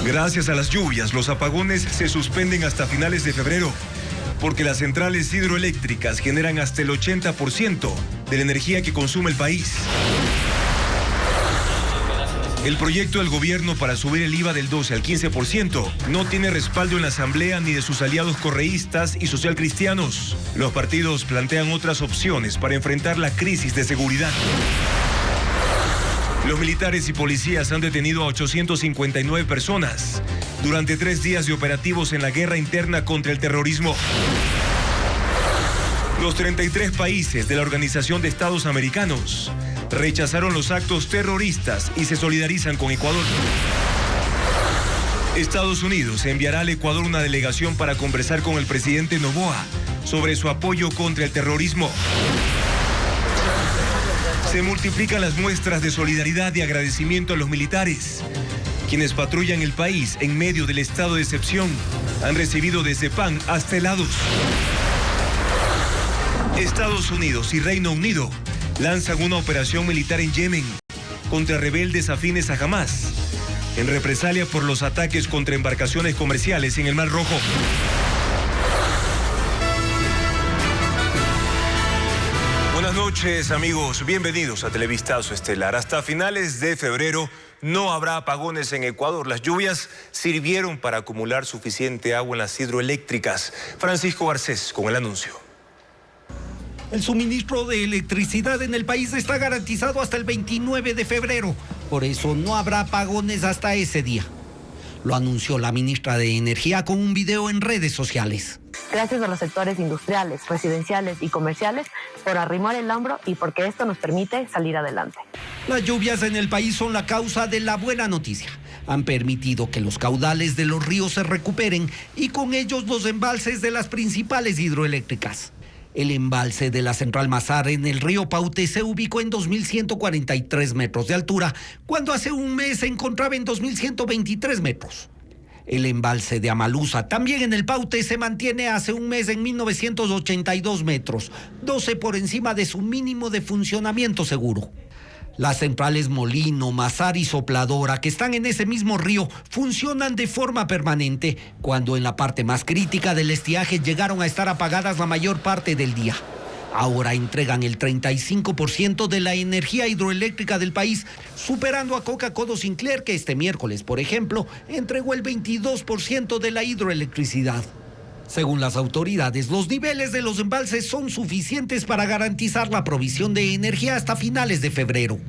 Gracias a las lluvias, los apagones se suspenden hasta finales de febrero, porque las centrales hidroeléctricas generan hasta el 80% de la energía que consume el país. El proyecto del gobierno para subir el IVA del 12 al 15% no tiene respaldo en la Asamblea ni de sus aliados correístas y socialcristianos. Los partidos plantean otras opciones para enfrentar la crisis de seguridad. Los militares y policías han detenido a 859 personas durante 3 días de operativos en la guerra interna contra el terrorismo. Los 33 países de la Organización de Estados Americanos rechazaron los actos terroristas y se solidarizan con Ecuador. Estados Unidos enviará al Ecuador una delegación para conversar con el presidente Noboa sobre su apoyo contra el terrorismo. Se multiplican las muestras de solidaridad y agradecimiento a los militares, quienes patrullan el país en medio del estado de excepción. Han recibido desde pan hasta helados. Estados Unidos y Reino Unido lanzan una operación militar en Yemen contra rebeldes afines a Hamás, en represalia por los ataques contra embarcaciones comerciales en el Mar Rojo. Buenas noches, amigos. Bienvenidos a Televistazo Estelar. Hasta finales de febrero no habrá apagones en Ecuador. Las lluvias sirvieron para acumular suficiente agua en las hidroeléctricas. Francisco Garcés con el anuncio. El suministro de electricidad en el país está garantizado hasta el 29 de febrero. Por eso no habrá apagones hasta ese día. Lo anunció la ministra de Energía con un video en redes sociales. Gracias a los sectores industriales, residenciales y comerciales por arrimar el hombro y porque esto nos permite salir adelante. Las lluvias en el país son la causa de la buena noticia. Han permitido que los caudales de los ríos se recuperen y con ellos los embalses de las principales hidroeléctricas. El embalse de la Central Mazar en el río Paute se ubicó en 2.143 metros de altura, cuando hace un mes se encontraba en 2.123 metros. El embalse de Amalusa, también en el Paute, se mantiene hace un mes en 1.982 metros, 12 por encima de su mínimo de funcionamiento seguro. Las centrales Molino, Mazar y Sopladora, que están en ese mismo río, funcionan de forma permanente, cuando en la parte más crítica del estiaje llegaron a estar apagadas la mayor parte del día. Ahora entregan el 35% de la energía hidroeléctrica del país, superando a Coca-Cola Sinclair, que este miércoles, por ejemplo, entregó el 22% de la hidroelectricidad. Según las autoridades, los niveles de los embalses son suficientes para garantizar la provisión de energía hasta finales de febrero.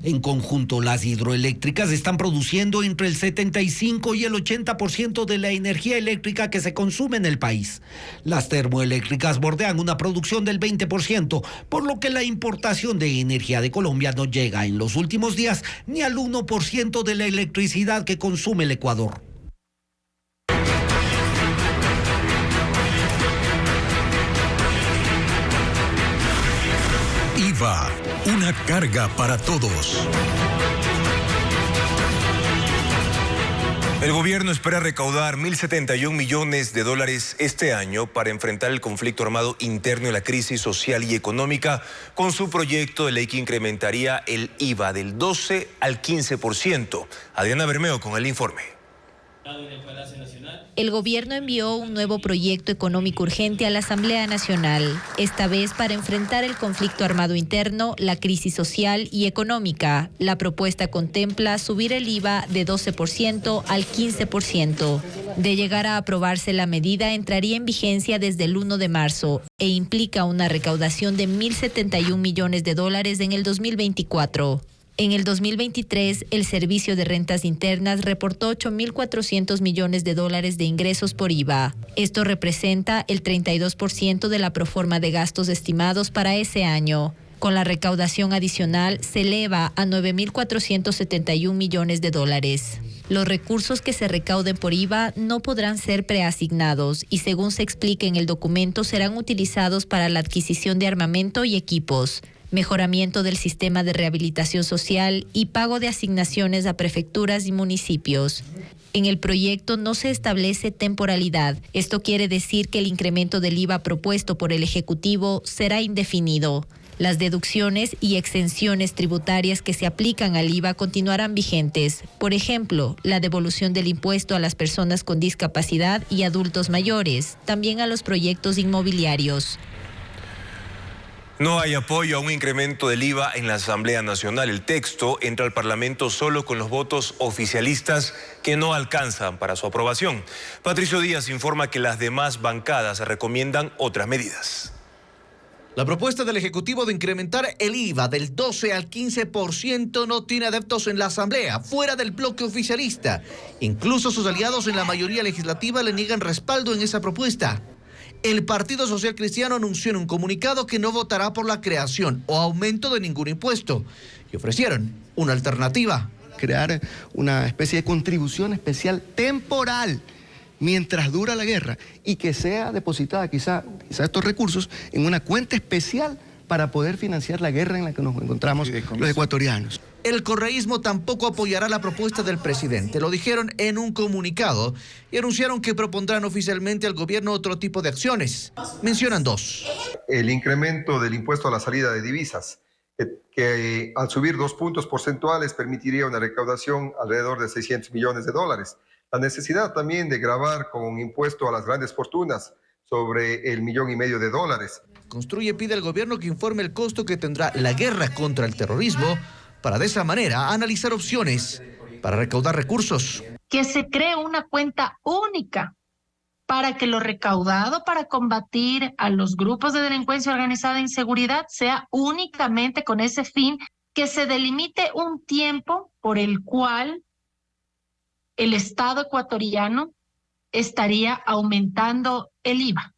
En conjunto, las hidroeléctricas están produciendo entre el 75 y el 80% de la energía eléctrica que se consume en el país. Las termoeléctricas bordean una producción del 20%, por lo que la importación de energía de Colombia no llega en los últimos días ni al 1% de la electricidad que consume el Ecuador. IVA, una carga para todos. El gobierno espera recaudar $1.071 millones este año para enfrentar el conflicto armado interno y la crisis social y económica con su proyecto de ley que incrementaría el IVA del 12 al 15%. Adriana Bermeo con el informe. El gobierno envió un nuevo proyecto económico urgente a la Asamblea Nacional, esta vez para enfrentar el conflicto armado interno, la crisis social y económica. La propuesta contempla subir el IVA de 12% al 15%. De llegar a aprobarse, la medida entraría en vigencia desde el 1 de marzo e implica una recaudación de $1.071 millones en el 2024. En el 2023, el Servicio de Rentas Internas reportó $8.400 millones de ingresos por IVA. Esto representa el 32% de la proforma de gastos estimados para ese año. Con la recaudación adicional, se eleva a $9.471 millones. Los recursos que se recauden por IVA no podrán ser preasignados y, según se explica en el documento, serán utilizados para la adquisición de armamento y equipos, mejoramiento del sistema de rehabilitación social y pago de asignaciones a prefecturas y municipios. En el proyecto no se establece temporalidad. Esto quiere decir que el incremento del IVA propuesto por el Ejecutivo será indefinido. Las deducciones y exenciones tributarias que se aplican al IVA continuarán vigentes. Por ejemplo, la devolución del impuesto a las personas con discapacidad y adultos mayores, también a los proyectos inmobiliarios. No hay apoyo a un incremento del IVA en la Asamblea Nacional. El texto entra al Parlamento solo con los votos oficialistas que no alcanzan para su aprobación. Patricio Díaz informa que las demás bancadas recomiendan otras medidas. La propuesta del Ejecutivo de incrementar el IVA del 12 al 15% no tiene adeptos en la Asamblea, fuera del bloque oficialista. Incluso sus aliados en la mayoría legislativa le niegan respaldo en esa propuesta. El Partido Social Cristiano anunció en un comunicado que no votará por la creación o aumento de ningún impuesto y ofrecieron una alternativa. Crear una especie de contribución especial temporal mientras dura la guerra y que sea depositada quizá estos recursos en una cuenta especial para poder financiar la guerra en la que nos encontramos los ecuatorianos. El correísmo tampoco apoyará la propuesta del presidente, lo dijeron en un comunicado y anunciaron que propondrán oficialmente al gobierno otro tipo de acciones. Mencionan dos. El incremento del impuesto a la salida de divisas, que al subir 2 puntos porcentuales permitiría una recaudación alrededor de $600 millones. La necesidad también de gravar con un impuesto a las grandes fortunas sobre $1,5 millones. Construye pide al gobierno que informe el costo que tendrá la guerra contra el terrorismo para de esa manera analizar opciones para recaudar recursos. Que se cree una cuenta única para que lo recaudado para combatir a los grupos de delincuencia organizada e inseguridad sea únicamente con ese fin, que se delimite un tiempo por el cual el Estado ecuatoriano estaría aumentando el IVA.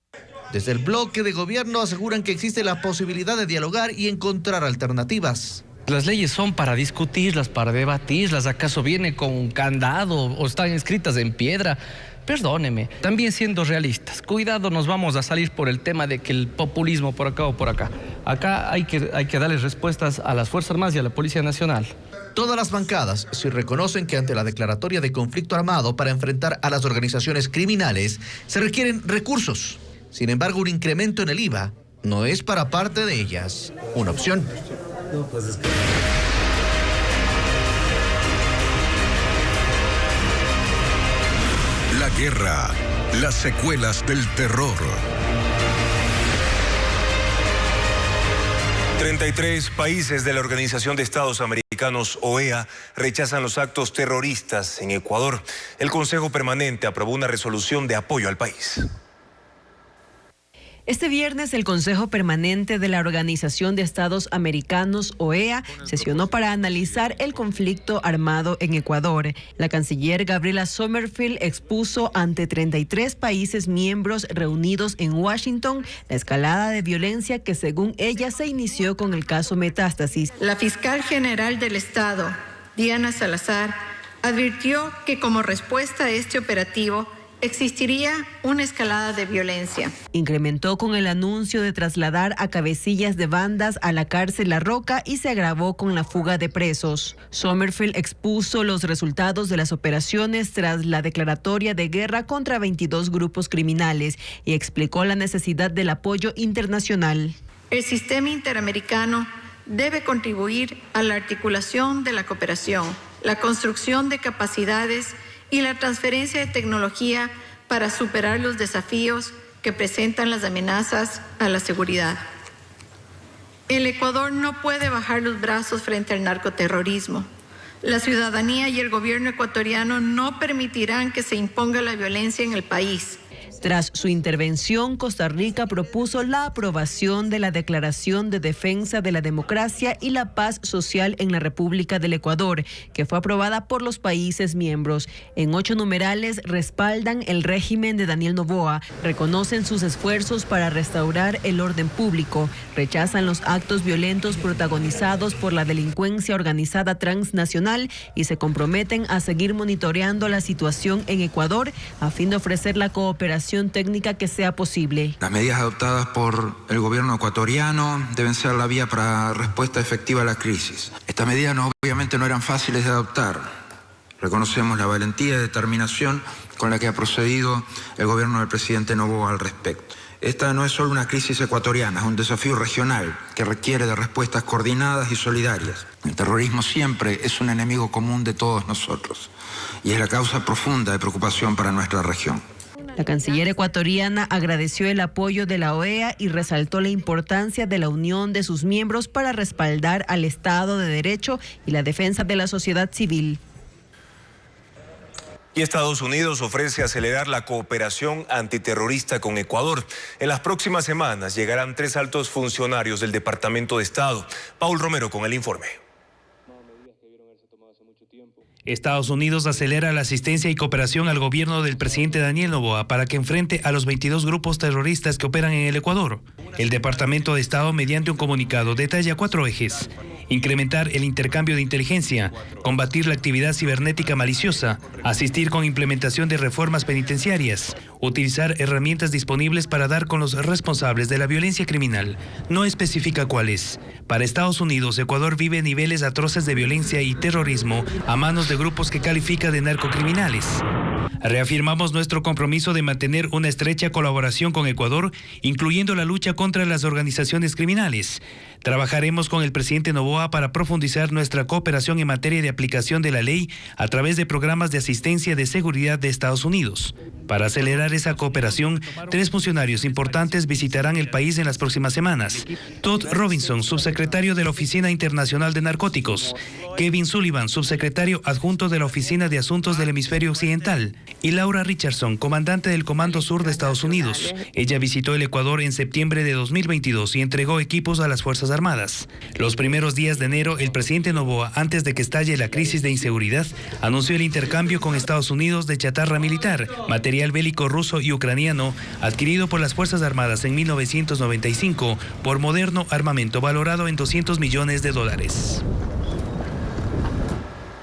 Desde el bloque de gobierno aseguran que existe la posibilidad de dialogar y encontrar alternativas. Las leyes son para discutirlas, para debatirlas. ¿Acaso viene con un candado o están escritas en piedra? Perdóneme, también siendo realistas, cuidado, nos vamos a salir por el tema de que el populismo por acá o por acá. Acá hay que darles respuestas a las Fuerzas Armadas y a la Policía Nacional. Todas las bancadas sí reconocen que ante la declaratoria de conflicto armado para enfrentar a las organizaciones criminales se requieren recursos. Sin embargo, un incremento en el IVA no es para parte de ellas una opción. La guerra, las secuelas del terror. 33 países de la Organización de Estados Americanos, OEA, rechazan los actos terroristas en Ecuador. El Consejo Permanente aprobó una resolución de apoyo al país. Este viernes, el Consejo Permanente de la Organización de Estados Americanos, OEA, sesionó para analizar el conflicto armado en Ecuador. La canciller Gabriela Sommerfield expuso ante 33 países miembros reunidos en Washington la escalada de violencia que, según ella, se inició con el caso Metástasis. La fiscal general del Estado, Diana Salazar, advirtió que como respuesta a este operativo, existiría una escalada de violencia. Incrementó con el anuncio de trasladar a cabecillas de bandas a la cárcel La Roca y se agravó con la fuga de presos. Sommerfield expuso los resultados de las operaciones tras la declaratoria de guerra contra 22 grupos criminales y explicó la necesidad del apoyo internacional. El sistema interamericano debe contribuir a la articulación de la cooperación, la construcción de capacidades y la transferencia de tecnología para superar los desafíos que presentan las amenazas a la seguridad. El Ecuador no puede bajar los brazos frente al narcoterrorismo. La ciudadanía y el gobierno ecuatoriano no permitirán que se imponga la violencia en el país. Tras su intervención, Costa Rica propuso la aprobación de la Declaración de Defensa de la Democracia y la Paz Social en la República del Ecuador, que fue aprobada por los países miembros. En 8 numerales respaldan el régimen de Daniel Noboa, reconocen sus esfuerzos para restaurar el orden público, rechazan los actos violentos protagonizados por la delincuencia organizada transnacional y se comprometen a seguir monitoreando la situación en Ecuador a fin de ofrecer la cooperación técnica que sea posible. Las medidas adoptadas por el gobierno ecuatoriano deben ser la vía para respuesta efectiva a la crisis. Estas medidas obviamente no eran fáciles de adoptar. Reconocemos la valentía y determinación con la que ha procedido el gobierno del presidente Noboa al respecto. Esta no es solo una crisis ecuatoriana, es un desafío regional que requiere de respuestas coordinadas y solidarias. El terrorismo siempre es un enemigo común de todos nosotros y es la causa profunda de preocupación para nuestra región. La canciller ecuatoriana agradeció el apoyo de la OEA y resaltó la importancia de la unión de sus miembros para respaldar al Estado de Derecho y la defensa de la sociedad civil. Y Estados Unidos ofrece acelerar la cooperación antiterrorista con Ecuador. En las próximas semanas llegarán 3 altos funcionarios del Departamento de Estado. Paul Romero con el informe. Estados Unidos acelera la asistencia y cooperación al gobierno del presidente Daniel Noboa para que enfrente a los 22 grupos terroristas que operan en el Ecuador. El Departamento de Estado, mediante un comunicado, detalla 4 ejes: incrementar el intercambio de inteligencia, combatir la actividad cibernética maliciosa, asistir con implementación de reformas penitenciarias, utilizar herramientas disponibles para dar con los responsables de la violencia criminal. No especifica cuáles. Para Estados Unidos, Ecuador vive niveles atroces de violencia y terrorismo a manos de grupos que califica de narcocriminales. Reafirmamos nuestro compromiso de mantener una estrecha colaboración con Ecuador, incluyendo la lucha contra las organizaciones criminales. Trabajaremos con el presidente Noboa para profundizar nuestra cooperación en materia de aplicación de la ley a través de programas de asistencia de seguridad de Estados Unidos. Para acelerar esa cooperación, 3 funcionarios importantes visitarán el país en las próximas semanas. Todd Robinson, subsecretario de la Oficina Internacional de Narcóticos; Kevin Sullivan, subsecretario adjunto de la Oficina de Asuntos del Hemisferio Occidental; y Laura Richardson, comandante del Comando Sur de Estados Unidos. Ella visitó el Ecuador en septiembre de 2022 y entregó equipos a las Fuerzas Armadas. Los primeros días de enero, el presidente Noboa, antes de que estalle la crisis de inseguridad, anunció el intercambio con Estados Unidos de chatarra militar, material bélico ruso y ucraniano, adquirido por las Fuerzas Armadas en 1995 por moderno armamento valorado en $200 millones.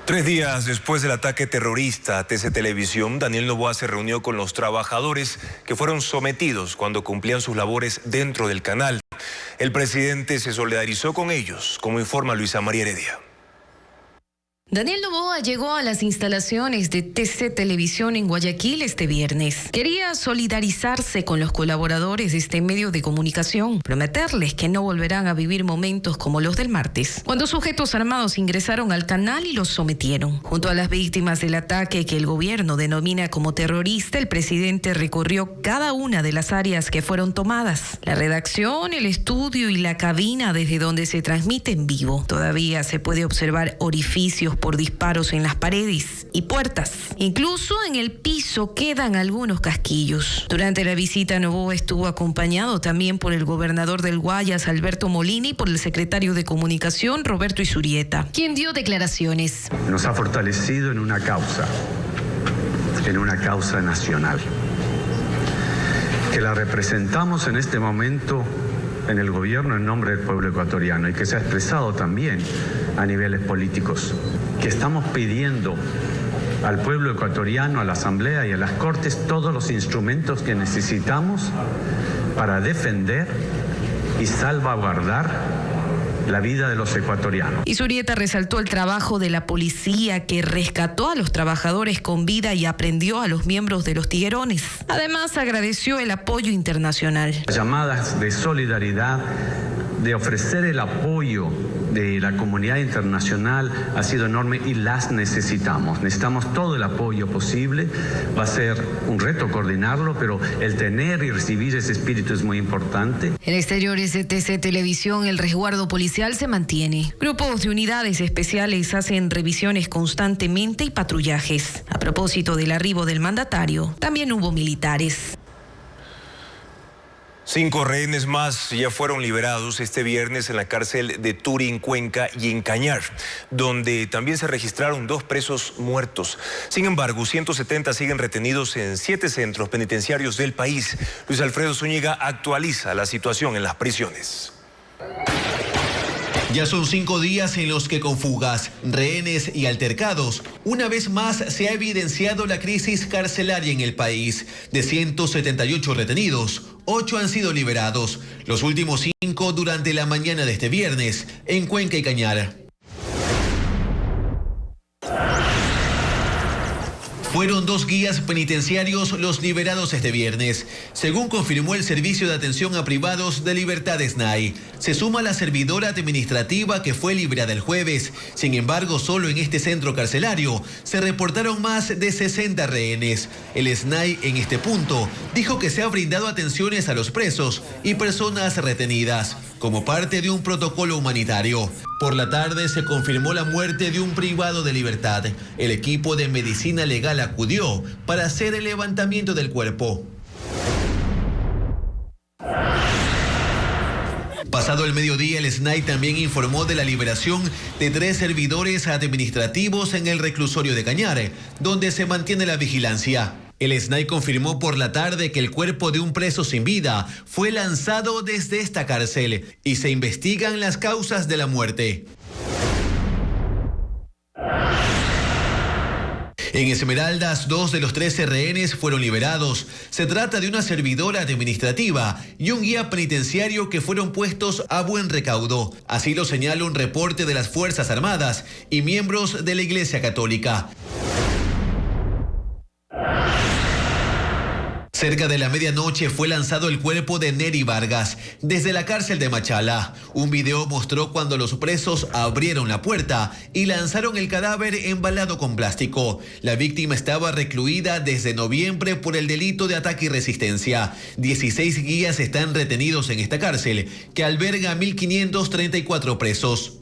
3 días después del ataque terrorista a TC Televisión, Daniel Noboa se reunió con los trabajadores que fueron sometidos cuando cumplían sus labores dentro del canal. El presidente se solidarizó con ellos, como informa Luisa María Heredia. Daniel Noboa llegó a las instalaciones de TC Televisión en Guayaquil este viernes. Quería solidarizarse con los colaboradores de este medio de comunicación, prometerles que no volverán a vivir momentos como los del martes, cuando sujetos armados ingresaron al canal y los sometieron. Junto a las víctimas del ataque que el gobierno denomina como terrorista, el presidente recorrió cada una de las áreas que fueron tomadas: la redacción, el estudio y la cabina desde donde se transmite en vivo. Todavía se puede observar orificios por disparos en las paredes y puertas. Incluso en el piso quedan algunos casquillos. Durante la visita, Noboa estuvo acompañado también por el gobernador del Guayas, Alberto Molina, y por el secretario de Comunicación, Roberto Izurieta, quien dio declaraciones. Nos ha fortalecido en una causa nacional, que la representamos en este momento en el gobierno en nombre del pueblo ecuatoriano y que se ha expresado también a niveles políticos, que estamos pidiendo al pueblo ecuatoriano, a la Asamblea y a las Cortes todos los instrumentos que necesitamos para defender y salvaguardar la vida de los ecuatorianos. Izurieta resaltó el trabajo de la policía, que rescató a los trabajadores con vida y aprendió a los miembros de los tiguerones. Además, agradeció el apoyo internacional. Llamadas de solidaridad, de ofrecer el apoyo de la comunidad internacional ha sido enorme y las necesitamos. Necesitamos todo el apoyo posible. Va a ser un reto coordinarlo, pero el tener y recibir ese espíritu es muy importante. En exteriores de TC Televisión, el resguardo policial se mantiene. Grupos de unidades especiales hacen revisiones constantemente y patrullajes. A propósito del arribo del mandatario, también hubo militares. 5 rehenes más ya fueron liberados este viernes en la cárcel de Turín, Cuenca y en Cañar, donde también se registraron 2 presos muertos. Sin embargo, 170 siguen retenidos en 7 centros penitenciarios del país. Luis Alfredo Zúñiga actualiza la situación en las prisiones. Ya son 5 días en los que, con fugas, rehenes y altercados, una vez más se ha evidenciado la crisis carcelaria en el país. De 178 retenidos, 8 han sido liberados, los últimos 5 durante la mañana de este viernes en Cuenca y Cañar. Fueron 2 guías penitenciarios los liberados este viernes, según confirmó el Servicio de Atención a Privados de Libertad SNAI. Se suma la servidora administrativa que fue liberada el jueves. Sin embargo, solo en este centro carcelario se reportaron más de 60 rehenes. El SNAI en este punto dijo que se ha brindado atenciones a los presos y personas retenidas como parte de un protocolo humanitario. Por la tarde se confirmó la muerte de un privado de libertad. El equipo de medicina legal acudió para hacer el levantamiento del cuerpo. Pasado el mediodía, el SNAI también informó de la liberación de 3 servidores administrativos en el reclusorio de Cañar, donde se mantiene la vigilancia. El SNAI confirmó por la tarde que el cuerpo de un preso sin vida fue lanzado desde esta cárcel y se investigan las causas de la muerte. En Esmeraldas, 2 de los 13 rehenes fueron liberados. Se trata de una servidora administrativa y un guía penitenciario que fueron puestos a buen recaudo. Así lo señala un reporte de las Fuerzas Armadas y miembros de la Iglesia Católica. Cerca de la medianoche fue lanzado el cuerpo de Neri Vargas desde la cárcel de Machala. Un video mostró cuando los presos abrieron la puerta y lanzaron el cadáver embalado con plástico. La víctima estaba recluida desde noviembre por el delito de ataque y resistencia. 16 guías están retenidos en esta cárcel, que alberga 1.534 presos.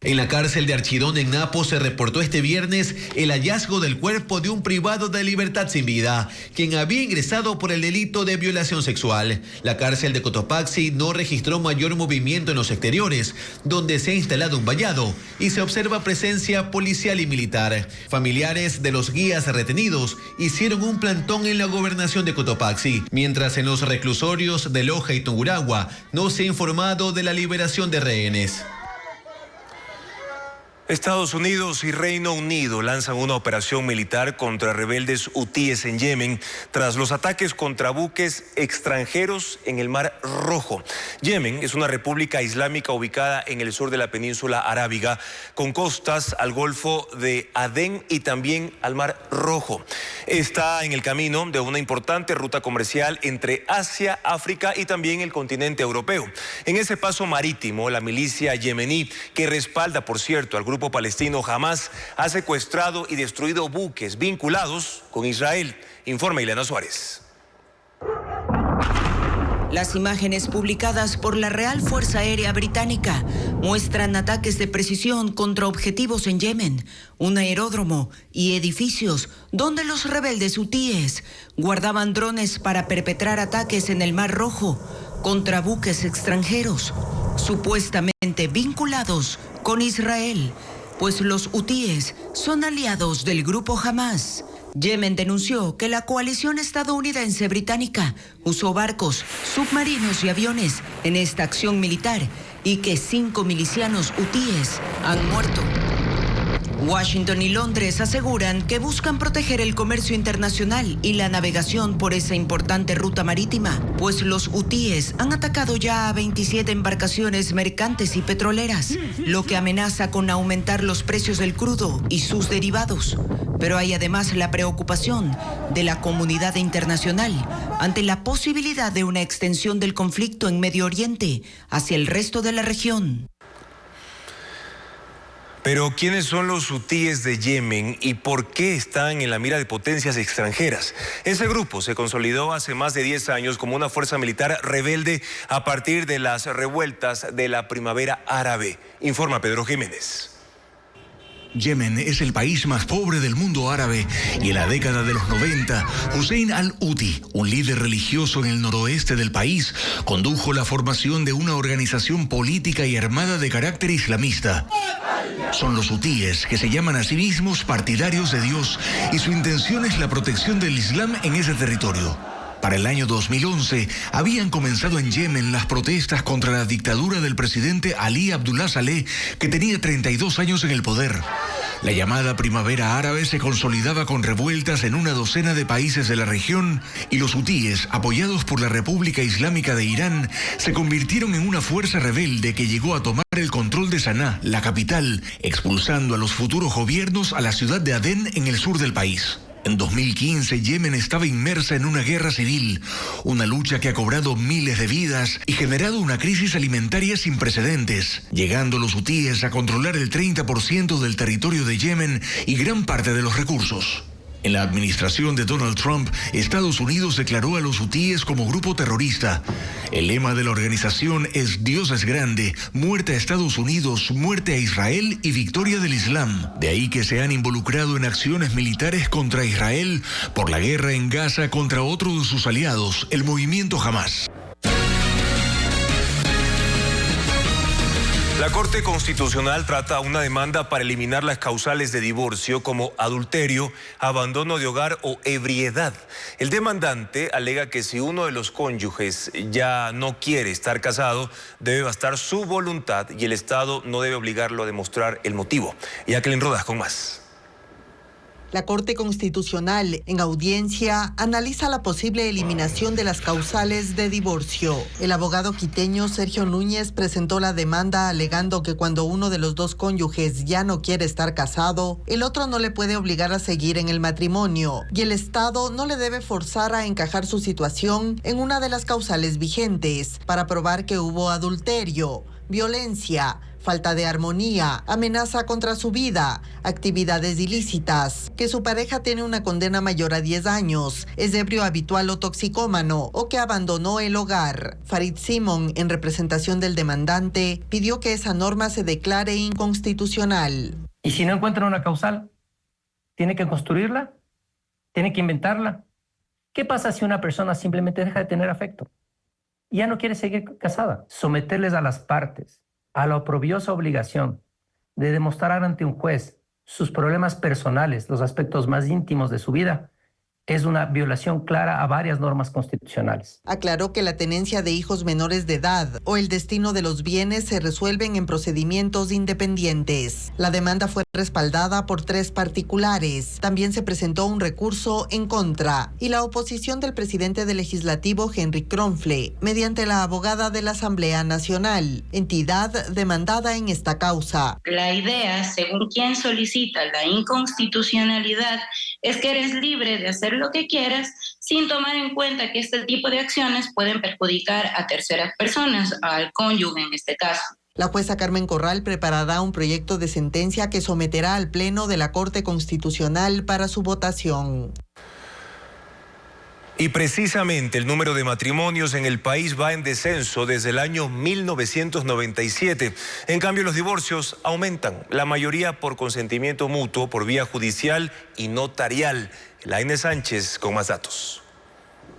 En la cárcel de Archidón, en Napo, se reportó este viernes el hallazgo del cuerpo de un privado de libertad sin vida, quien había ingresado por el delito de violación sexual. La cárcel de Cotopaxi no registró mayor movimiento en los exteriores, donde se ha instalado un vallado y se observa presencia policial y militar. Familiares de los guías retenidos hicieron un plantón en la gobernación de Cotopaxi, mientras en los reclusorios de Loja y Tungurahua no se ha informado de la liberación de rehenes. Estados Unidos y Reino Unido lanzan una operación militar contra rebeldes hutíes en Yemen tras los ataques contra buques extranjeros en el Mar Rojo. Yemen es una república islámica ubicada en el sur de la península arábiga, con costas al Golfo de Adén y también al Mar Rojo. Está en el camino de una importante ruta comercial entre Asia, África y también el continente europeo. En ese paso marítimo, la milicia yemení, que respalda, por cierto, al grupo palestino Hamas, ha secuestrado y destruido buques vinculados con Israel. Informa Ileana Suárez. Las imágenes publicadas por la Real Fuerza Aérea Británica muestran ataques de precisión contra objetivos en Yemen, un aeródromo y edificios donde los rebeldes hutíes guardaban drones para perpetrar ataques en el Mar Rojo contra buques extranjeros, supuestamente vinculados con Israel, pues los hutíes son aliados del grupo Hamas. Yemen denunció que la coalición estadounidense británica usó barcos, submarinos y aviones en esta acción militar y que 5 milicianos hutíes han muerto. Washington y Londres aseguran que buscan proteger el comercio internacional y la navegación por esa importante ruta marítima, pues los hutíes han atacado ya a 27 embarcaciones mercantes y petroleras, lo que amenaza con aumentar los precios del crudo y sus derivados. Pero hay además la preocupación de la comunidad internacional ante la posibilidad de una extensión del conflicto en Medio Oriente hacia el resto de la región. Pero ¿quiénes son los hutíes de Yemen y por qué están en la mira de potencias extranjeras? Ese grupo se consolidó hace más de 10 años como una fuerza militar rebelde a partir de las revueltas de la primavera árabe. Informa Pedro Jiménez. Yemen es el país más pobre del mundo árabe y en la década de los 90, Hussein al-Houthi, un líder religioso en el noroeste del país, condujo la formación de una organización política y armada de carácter islamista. Son los hutíes, que se llaman a sí mismos partidarios de Dios, y su intención es la protección del Islam en ese territorio. Para el año 2011, habían comenzado en Yemen las protestas contra la dictadura del presidente Ali Abdullah Saleh, que tenía 32 años en el poder. La llamada primavera árabe se consolidaba con revueltas en una docena de países de la región y los hutíes, apoyados por la República Islámica de Irán, se convirtieron en una fuerza rebelde que llegó a tomar el control de Saná, la capital, expulsando a los futuros gobiernos a la ciudad de Adén en el sur del país. En 2015, Yemen estaba inmersa en una guerra civil, una lucha que ha cobrado miles de vidas y generado una crisis alimentaria sin precedentes, llegando los hutíes a controlar el 30% del territorio de Yemen y gran parte de los recursos. En la administración de Donald Trump, Estados Unidos declaró a los hutíes como grupo terrorista. El lema de la organización es Dios es grande, muerte a Estados Unidos, muerte a Israel y victoria del Islam. De ahí que se han involucrado en acciones militares contra Israel por la guerra en Gaza contra otro de sus aliados, el movimiento Hamas. La Corte Constitucional trata una demanda para eliminar las causales de divorcio como adulterio, abandono de hogar o ebriedad. El demandante alega que si uno de los cónyuges ya no quiere estar casado, debe bastar su voluntad y el Estado no debe obligarlo a demostrar el motivo. Jacqueline Rodas con más. La Corte Constitucional, en audiencia, analiza la posible eliminación de las causales de divorcio. El abogado quiteño Sergio Núñez presentó la demanda alegando que cuando uno de los dos cónyuges ya no quiere estar casado, el otro no le puede obligar a seguir en el matrimonio y el Estado no le debe forzar a encajar su situación en una de las causales vigentes para probar que hubo adulterio, violencia, falta de armonía, amenaza contra su vida, actividades ilícitas, que su pareja tiene una condena mayor a 10 años, es ebrio habitual o toxicómano, o que abandonó el hogar. Farid Simón, en representación del demandante, pidió que esa norma se declare inconstitucional. Y si no encuentra una causal, ¿tiene que construirla? ¿Tiene que inventarla? ¿Qué pasa si una persona simplemente deja de tener afecto? Ya no quiere seguir casada. Someterles a las partes a la oprobiosa obligación de demostrar ante un juez sus problemas personales, los aspectos más íntimos de su vida, es una violación clara a varias normas constitucionales. Aclaró que la tenencia de hijos menores de edad o el destino de los bienes se resuelven en procedimientos independientes. La demanda fue respaldada por 3 particulares. También se presentó un recurso en contra y la oposición del presidente del Legislativo, Henry Kronfle, mediante la abogada de la Asamblea Nacional, entidad demandada en esta causa. La idea, según quien solicita la inconstitucionalidad, es que eres libre de hacer lo que quieras sin tomar en cuenta que este tipo de acciones pueden perjudicar a terceras personas, al cónyuge en este caso. La jueza Carmen Corral preparará un proyecto de sentencia que someterá al Pleno de la Corte Constitucional para su votación. Y precisamente el número de matrimonios en el país va en descenso desde el año 1997. En cambio, los divorcios aumentan, la mayoría por consentimiento mutuo, por vía judicial y notarial. Elaine Sánchez con más datos.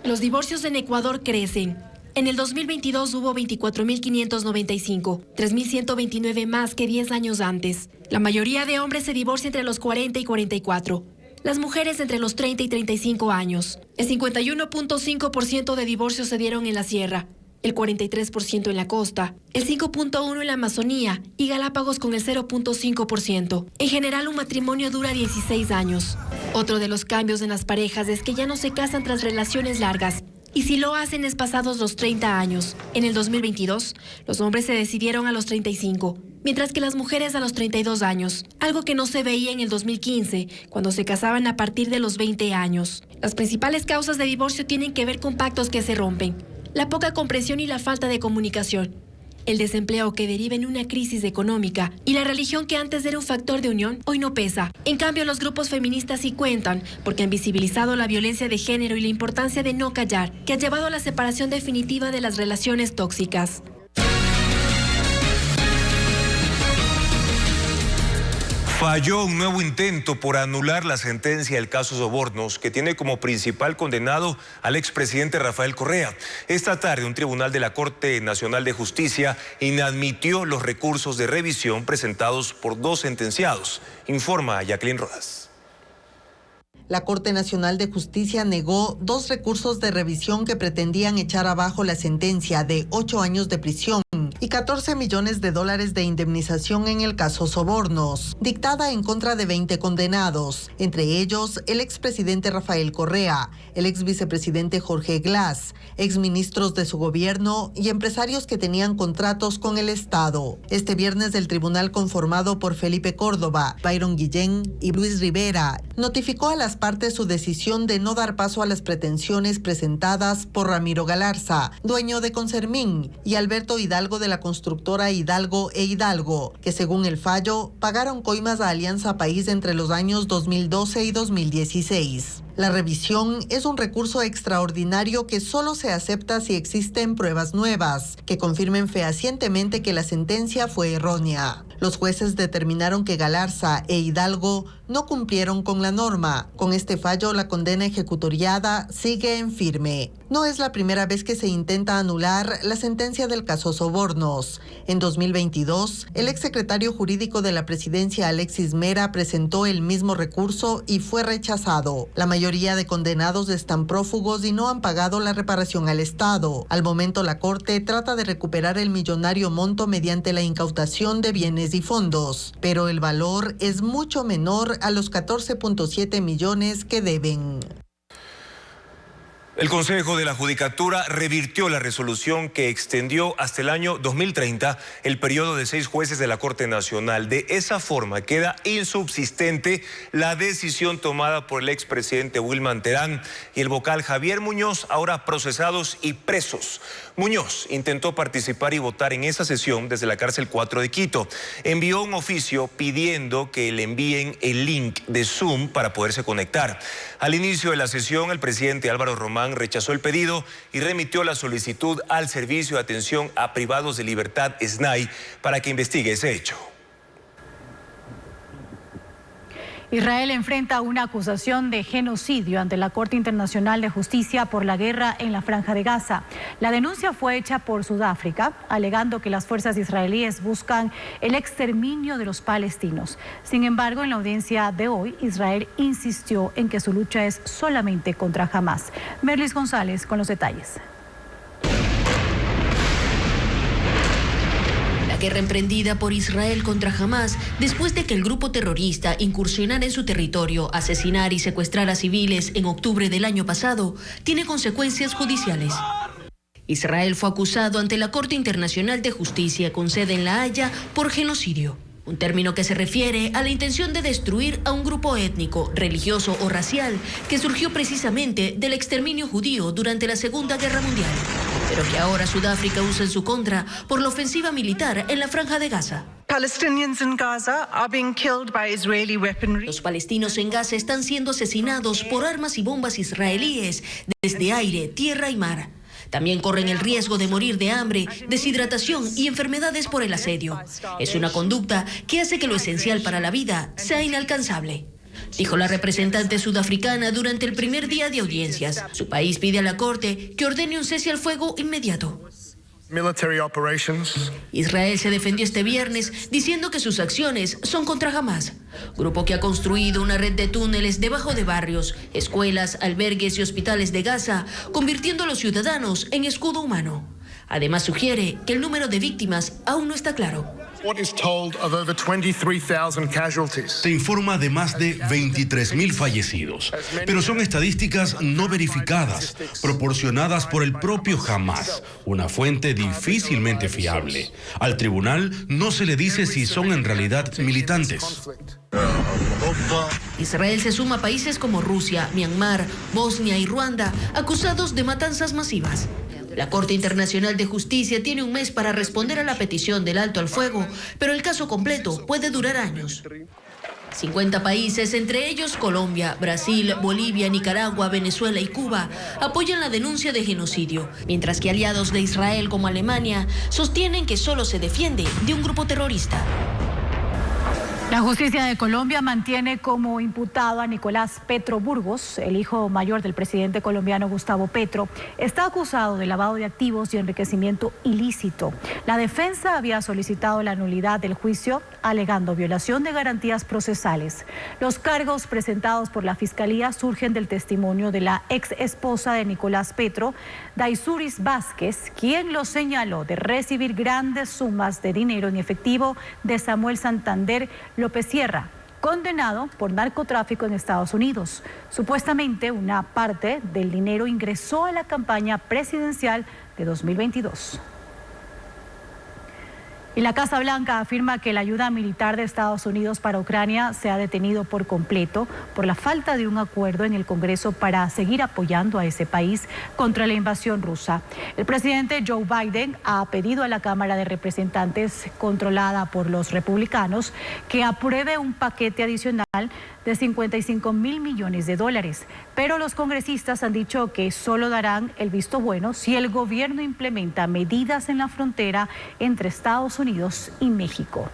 Los divorcios en Ecuador crecen. En el 2022 hubo 24.595, 3.129 más que 10 años antes. La mayoría de hombres se divorcia entre los 40 y 44. Las mujeres entre los 30 y 35 años. El 51.5% de divorcios se dieron en la sierra, el 43% en la costa, el 5.1% en la Amazonía y Galápagos con el 0.5%. En general, un matrimonio dura 16 años. Otro de los cambios en las parejas es que ya no se casan tras relaciones largas. Y si lo hacen es pasados los 30 años. En el 2022, los hombres se decidieron a los 35, mientras que las mujeres a los 32 años, algo que no se veía en el 2015, cuando se casaban a partir de los 20 años. Las principales causas de divorcio tienen que ver con pactos que se rompen, la poca comprensión y la falta de comunicación, el desempleo que deriva en una crisis económica y la religión que antes era un factor de unión, hoy no pesa. En cambio, los grupos feministas sí cuentan, porque han visibilizado la violencia de género y la importancia de no callar, que ha llevado a la separación definitiva de las relaciones tóxicas. Falló un nuevo intento por anular la sentencia del caso Sobornos, que tiene como principal condenado al expresidente Rafael Correa. Esta tarde, un tribunal de la Corte Nacional de Justicia inadmitió los recursos de revisión presentados por 2 sentenciados. Informa Jacqueline Rodas. La Corte Nacional de Justicia negó 2 recursos de revisión que pretendían echar abajo la sentencia de 8 años de prisión y $14 millones de indemnización en el caso Sobornos, dictada en contra de 20 condenados, entre ellos el expresidente Rafael Correa, el ex vicepresidente Jorge Glass, exministros de su gobierno y empresarios que tenían contratos con el Estado. Este viernes el tribunal, conformado por Felipe Córdoba, Byron Guillén y Luis Rivera, notificó a las partes su decisión de no dar paso a las pretensiones presentadas por Ramiro Galarza, dueño de Concermín, y Alberto Hidalgo de la constructora Hidalgo e Hidalgo, que según el fallo pagaron coimas a Alianza País entre los años 2012 y 2016. La revisión es un recurso extraordinario que solo se acepta si existen pruebas nuevas que confirmen fehacientemente que la sentencia fue errónea. Los jueces determinaron que Galarza e Hidalgo no cumplieron con la norma. Con este fallo, la condena ejecutoriada sigue en firme. No es la primera vez que se intenta anular la sentencia del caso Sobornos. En 2022, el exsecretario jurídico de la presidencia, Alexis Mera, presentó el mismo recurso y fue rechazado. La mayoría de condenados están prófugos y no han pagado la reparación al Estado. Al momento, la Corte trata de recuperar el millonario monto mediante la incautación de bienes y fondos, pero el valor es mucho menor a los 14.7 millones que deben. El Consejo de la Judicatura revirtió la resolución que extendió hasta el año 2030 el periodo de 6 jueces de la Corte Nacional. De esa forma queda insubsistente la decisión tomada por el expresidente Wilman Terán y el vocal Javier Muñoz, ahora procesados y presos. Muñoz intentó participar y votar en esa sesión desde la cárcel 4 de Quito. Envió un oficio pidiendo que le envíen el link de Zoom para poderse conectar. Al inicio de la sesión, el presidente Álvaro Román rechazó el pedido y remitió la solicitud al Servicio de Atención a Privados de Libertad, SNAI, para que investigue ese hecho. Israel enfrenta una acusación de genocidio ante la Corte Internacional de Justicia por la guerra en la Franja de Gaza. La denuncia fue hecha por Sudáfrica, alegando que las fuerzas israelíes buscan el exterminio de los palestinos. Sin embargo, en la audiencia de hoy, Israel insistió en que su lucha es solamente contra Hamás. Merlis González con los detalles. La guerra emprendida por Israel contra Hamás después de que el grupo terrorista incursionara en su territorio, asesinar y secuestrar a civiles en octubre del año pasado, tiene consecuencias judiciales. Israel fue acusado ante la Corte Internacional de Justicia con sede en La Haya por genocidio, un término que se refiere a la intención de destruir a un grupo étnico, religioso o racial que surgió precisamente del exterminio judío durante la Segunda Guerra Mundial, pero que ahora Sudáfrica usa en su contra por la ofensiva militar en la Franja de Gaza. Los palestinos en Gaza están siendo asesinados por armas y bombas israelíes desde aire, tierra y mar. También corren el riesgo de morir de hambre, deshidratación y enfermedades por el asedio. Es una conducta que hace que lo esencial para la vida sea inalcanzable, dijo la representante sudafricana durante el primer día de audiencias. Su país pide a la Corte que ordene un cese al fuego inmediato. Israel se defendió este viernes diciendo que sus acciones son contra Hamás, grupo que ha construido una red de túneles debajo de barrios, escuelas, albergues y hospitales de Gaza, convirtiendo a los ciudadanos en escudo humano. Además, sugiere que el número de víctimas aún no está claro. Se informa de más de 23.000 fallecidos, pero son estadísticas no verificadas, proporcionadas por el propio Hamás, una fuente difícilmente fiable. Al tribunal no se le dice si son en realidad militantes. Israel se suma a países como Rusia, Myanmar, Bosnia y Ruanda, acusados de matanzas masivas. La Corte Internacional de Justicia tiene un mes para responder a la petición del alto al fuego, pero el caso completo puede durar años. 50 países, entre ellos Colombia, Brasil, Bolivia, Nicaragua, Venezuela y Cuba, apoyan la denuncia de genocidio, mientras que aliados de Israel como Alemania sostienen que solo se defiende de un grupo terrorista. La justicia de Colombia mantiene como imputado a Nicolás Petro Burgos, el hijo mayor del presidente colombiano Gustavo Petro. Está acusado de lavado de activos y enriquecimiento ilícito. La defensa había solicitado la nulidad del juicio, alegando violación de garantías procesales. Los cargos presentados por la Fiscalía surgen del testimonio de la ex esposa de Nicolás Petro, Daisuris Vázquez, quien lo señaló de recibir grandes sumas de dinero en efectivo de Samuel Santander López Sierra, condenado por narcotráfico en Estados Unidos. Supuestamente una parte del dinero ingresó a la campaña presidencial de 2022. Y la Casa Blanca afirma que la ayuda militar de Estados Unidos para Ucrania se ha detenido por completo por la falta de un acuerdo en el Congreso para seguir apoyando a ese país contra la invasión rusa. El presidente Joe Biden ha pedido a la Cámara de Representantes, controlada por los republicanos, que apruebe un paquete adicional de $55 mil millones, pero los congresistas han dicho que solo darán el visto bueno si el gobierno implementa medidas en la frontera entre Estados Unidos y México.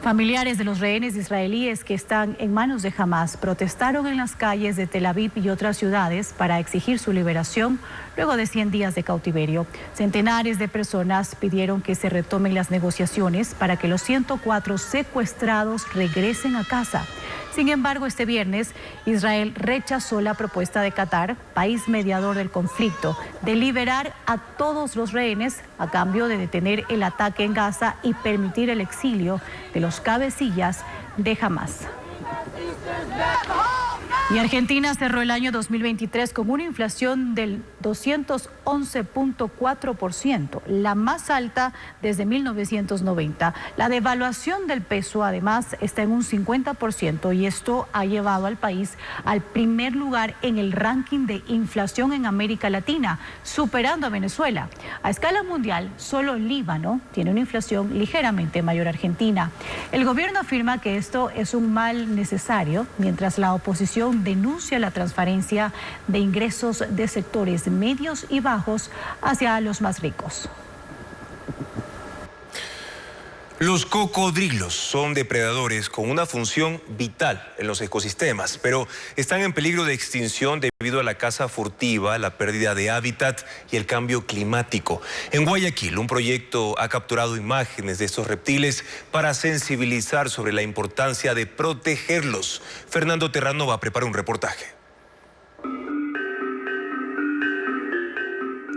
Familiares de los rehenes israelíes que están en manos de Hamás protestaron en las calles de Tel Aviv y otras ciudades para exigir su liberación luego de 100 días de cautiverio. Centenares de personas pidieron que se retomen las negociaciones para que los 104 secuestrados regresen a casa. Sin embargo, este viernes, Israel rechazó la propuesta de Qatar, país mediador del conflicto, de liberar a todos los rehenes a cambio de detener el ataque en Gaza y permitir el exilio de los cabecillas de Hamás. Y Argentina cerró el año 2023 con una inflación del 211.4%, la más alta desde 1990. La devaluación del peso, además, está en un 50% y esto ha llevado al país al primer lugar en el ranking de inflación en América Latina, superando a Venezuela. A escala mundial, solo Líbano tiene una inflación ligeramente mayor a Argentina. El gobierno afirma que esto es un mal necesario, mientras la oposición denuncia la transferencia de ingresos de sectores medios y bajos hacia los más ricos. Los cocodrilos son depredadores con una función vital en los ecosistemas, pero están en peligro de extinción debido a la caza furtiva, la pérdida de hábitat y el cambio climático. En Guayaquil, un proyecto ha capturado imágenes de estos reptiles para sensibilizar sobre la importancia de protegerlos. Fernando Terrano va a preparar un reportaje.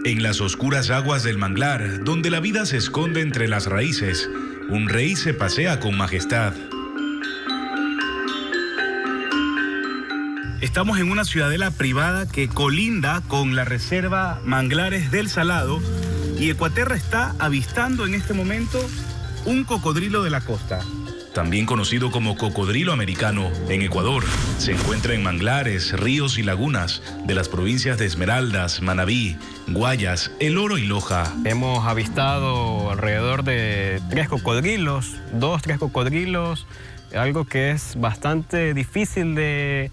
En las oscuras aguas del manglar, donde la vida se esconde entre las raíces, un rey se pasea con majestad. Estamos en una ciudadela privada que colinda con la reserva Manglares del Salado y Ecuaterra está avistando en este momento un cocodrilo de la costa. También conocido como cocodrilo americano, en Ecuador, se encuentra en manglares, ríos y lagunas de las provincias de Esmeraldas, Manabí, Guayas, El Oro y Loja. Hemos avistado alrededor de 3 cocodrilos, 3 cocodrilos, algo que es bastante difícil de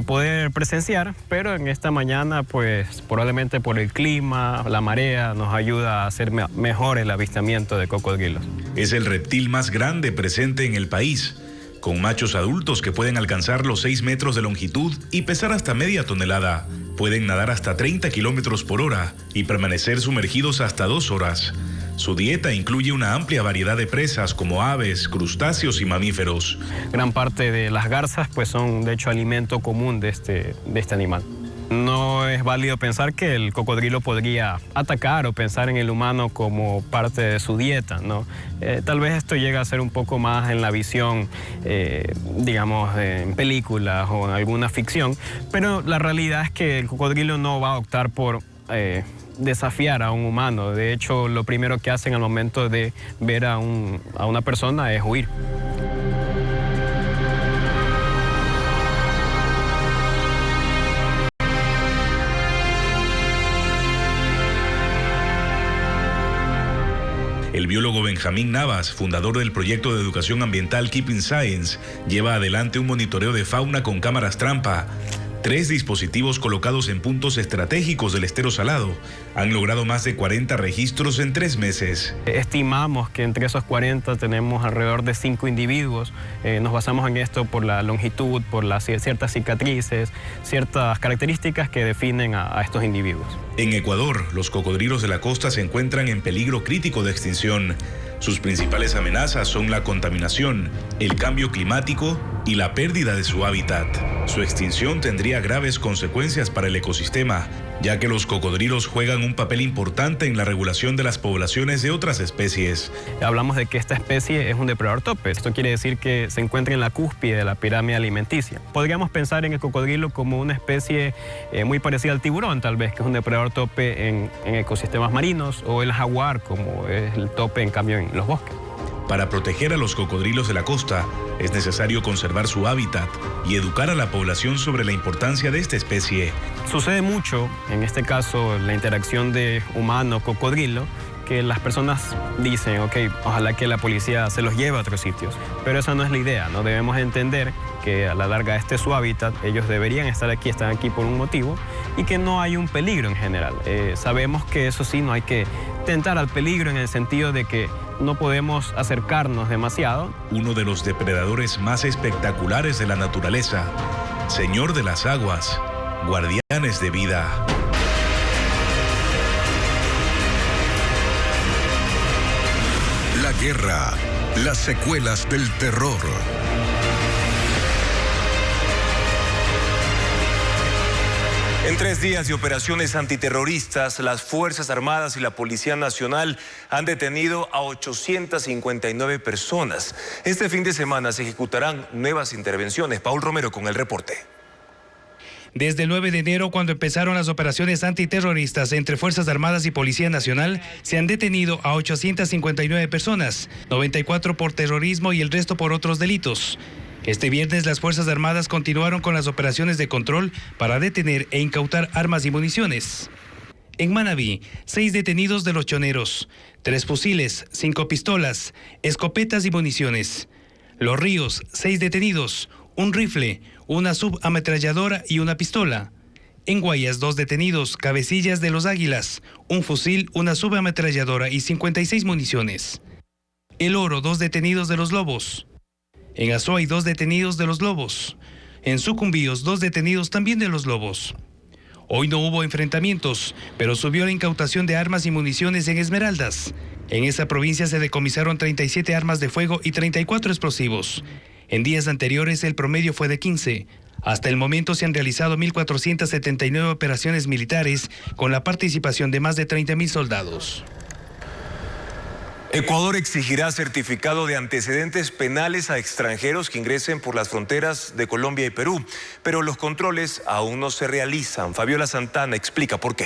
poder presenciar, pero en esta mañana, pues probablemente por el clima, la marea, nos ayuda a hacer mejor el avistamiento de cocodrilos. Es el reptil más grande presente en el país, con machos adultos que pueden alcanzar los 6 metros de longitud y pesar hasta media tonelada. Pueden nadar hasta 30 kilómetros por hora y permanecer sumergidos hasta 2 horas. Su dieta incluye una amplia variedad de presas como aves, crustáceos y mamíferos. Gran parte de las garzas pues son de hecho alimento común de este animal. No es válido pensar que el cocodrilo podría atacar o pensar en el humano como parte de su dieta, ¿no? Tal vez esto llega a ser un poco más en la visión, digamos, en películas o en alguna ficción, pero la realidad es que el cocodrilo no va a optar por desafiar a un humano. De hecho, lo primero que hacen al momento de ver a una persona es huir. El biólogo Benjamín Navas, fundador del proyecto de educación ambiental Keeping Science, lleva adelante un monitoreo de fauna con cámaras trampa 3 dispositivos colocados en puntos estratégicos del estero salado han logrado más de 40 registros en 3 meses. Estimamos que entre esos 40 tenemos alrededor de 5 individuos. Nos basamos en esto por la longitud, por ciertas cicatrices, ciertas características que definen a estos individuos. En Ecuador, los cocodrilos de la costa se encuentran en peligro crítico de extinción. Sus principales amenazas son la contaminación, el cambio climático y la pérdida de su hábitat. Su extinción tendría graves consecuencias para el ecosistema, ya que los cocodrilos juegan un papel importante en la regulación de las poblaciones de otras especies. Hablamos de que esta especie es un depredador tope. Esto quiere decir que se encuentra en la cúspide de la pirámide alimenticia. Podríamos pensar en el cocodrilo como una especie muy parecida al tiburón, tal vez, que es un depredador tope en ecosistemas marinos, o el jaguar, como es el tope, en cambio, en los bosques. Para proteger a los cocodrilos de la costa, es necesario conservar su hábitat y educar a la población sobre la importancia de esta especie. Sucede mucho, en este caso, la interacción de humano-cocodrilo, que las personas dicen, ok, ojalá que la policía se los lleve a otros sitios. Pero esa no es la idea, ¿no? Debemos entender que a la larga este es su hábitat, ellos deberían estar aquí, están aquí por un motivo, y que no hay un peligro en general. Sabemos que eso sí, no hay que tentar al peligro en el sentido de que no podemos acercarnos demasiado. Uno de los depredadores más espectaculares de la naturaleza, señor de las aguas, guardianes de vida. La guerra, las secuelas del terror. En 3 días de operaciones antiterroristas, las Fuerzas Armadas y la Policía Nacional han detenido a 859 personas. Este fin de semana se ejecutarán nuevas intervenciones. Paul Romero con el reporte. Desde el 9 de enero, cuando empezaron las operaciones antiterroristas entre Fuerzas Armadas y Policía Nacional, se han detenido a 859 personas, 94 por terrorismo y el resto por otros delitos. Este viernes las Fuerzas Armadas continuaron con las operaciones de control para detener e incautar armas y municiones. En Manabí, 6 detenidos de los choneros, 3 fusiles, 5 pistolas, escopetas y municiones. Los Ríos, 6 detenidos, un rifle, una subametralladora y una pistola. En Guayas, 2 detenidos, cabecillas de los Águilas, un fusil, una subametralladora y 56 municiones. El Oro, 2 detenidos de los Lobos. En Azoay, 2 detenidos de los Lobos. En Sucumbíos, 2 detenidos también de los Lobos. Hoy no hubo enfrentamientos, pero subió la incautación de armas y municiones en Esmeraldas. En esa provincia se decomisaron 37 armas de fuego y 34 explosivos. En días anteriores el promedio fue de 15. Hasta el momento se han realizado 1.479 operaciones militares con la participación de más de 30.000 soldados. Ecuador exigirá certificado de antecedentes penales a extranjeros que ingresen por las fronteras de Colombia y Perú, pero los controles aún no se realizan. Fabiola Santana explica por qué.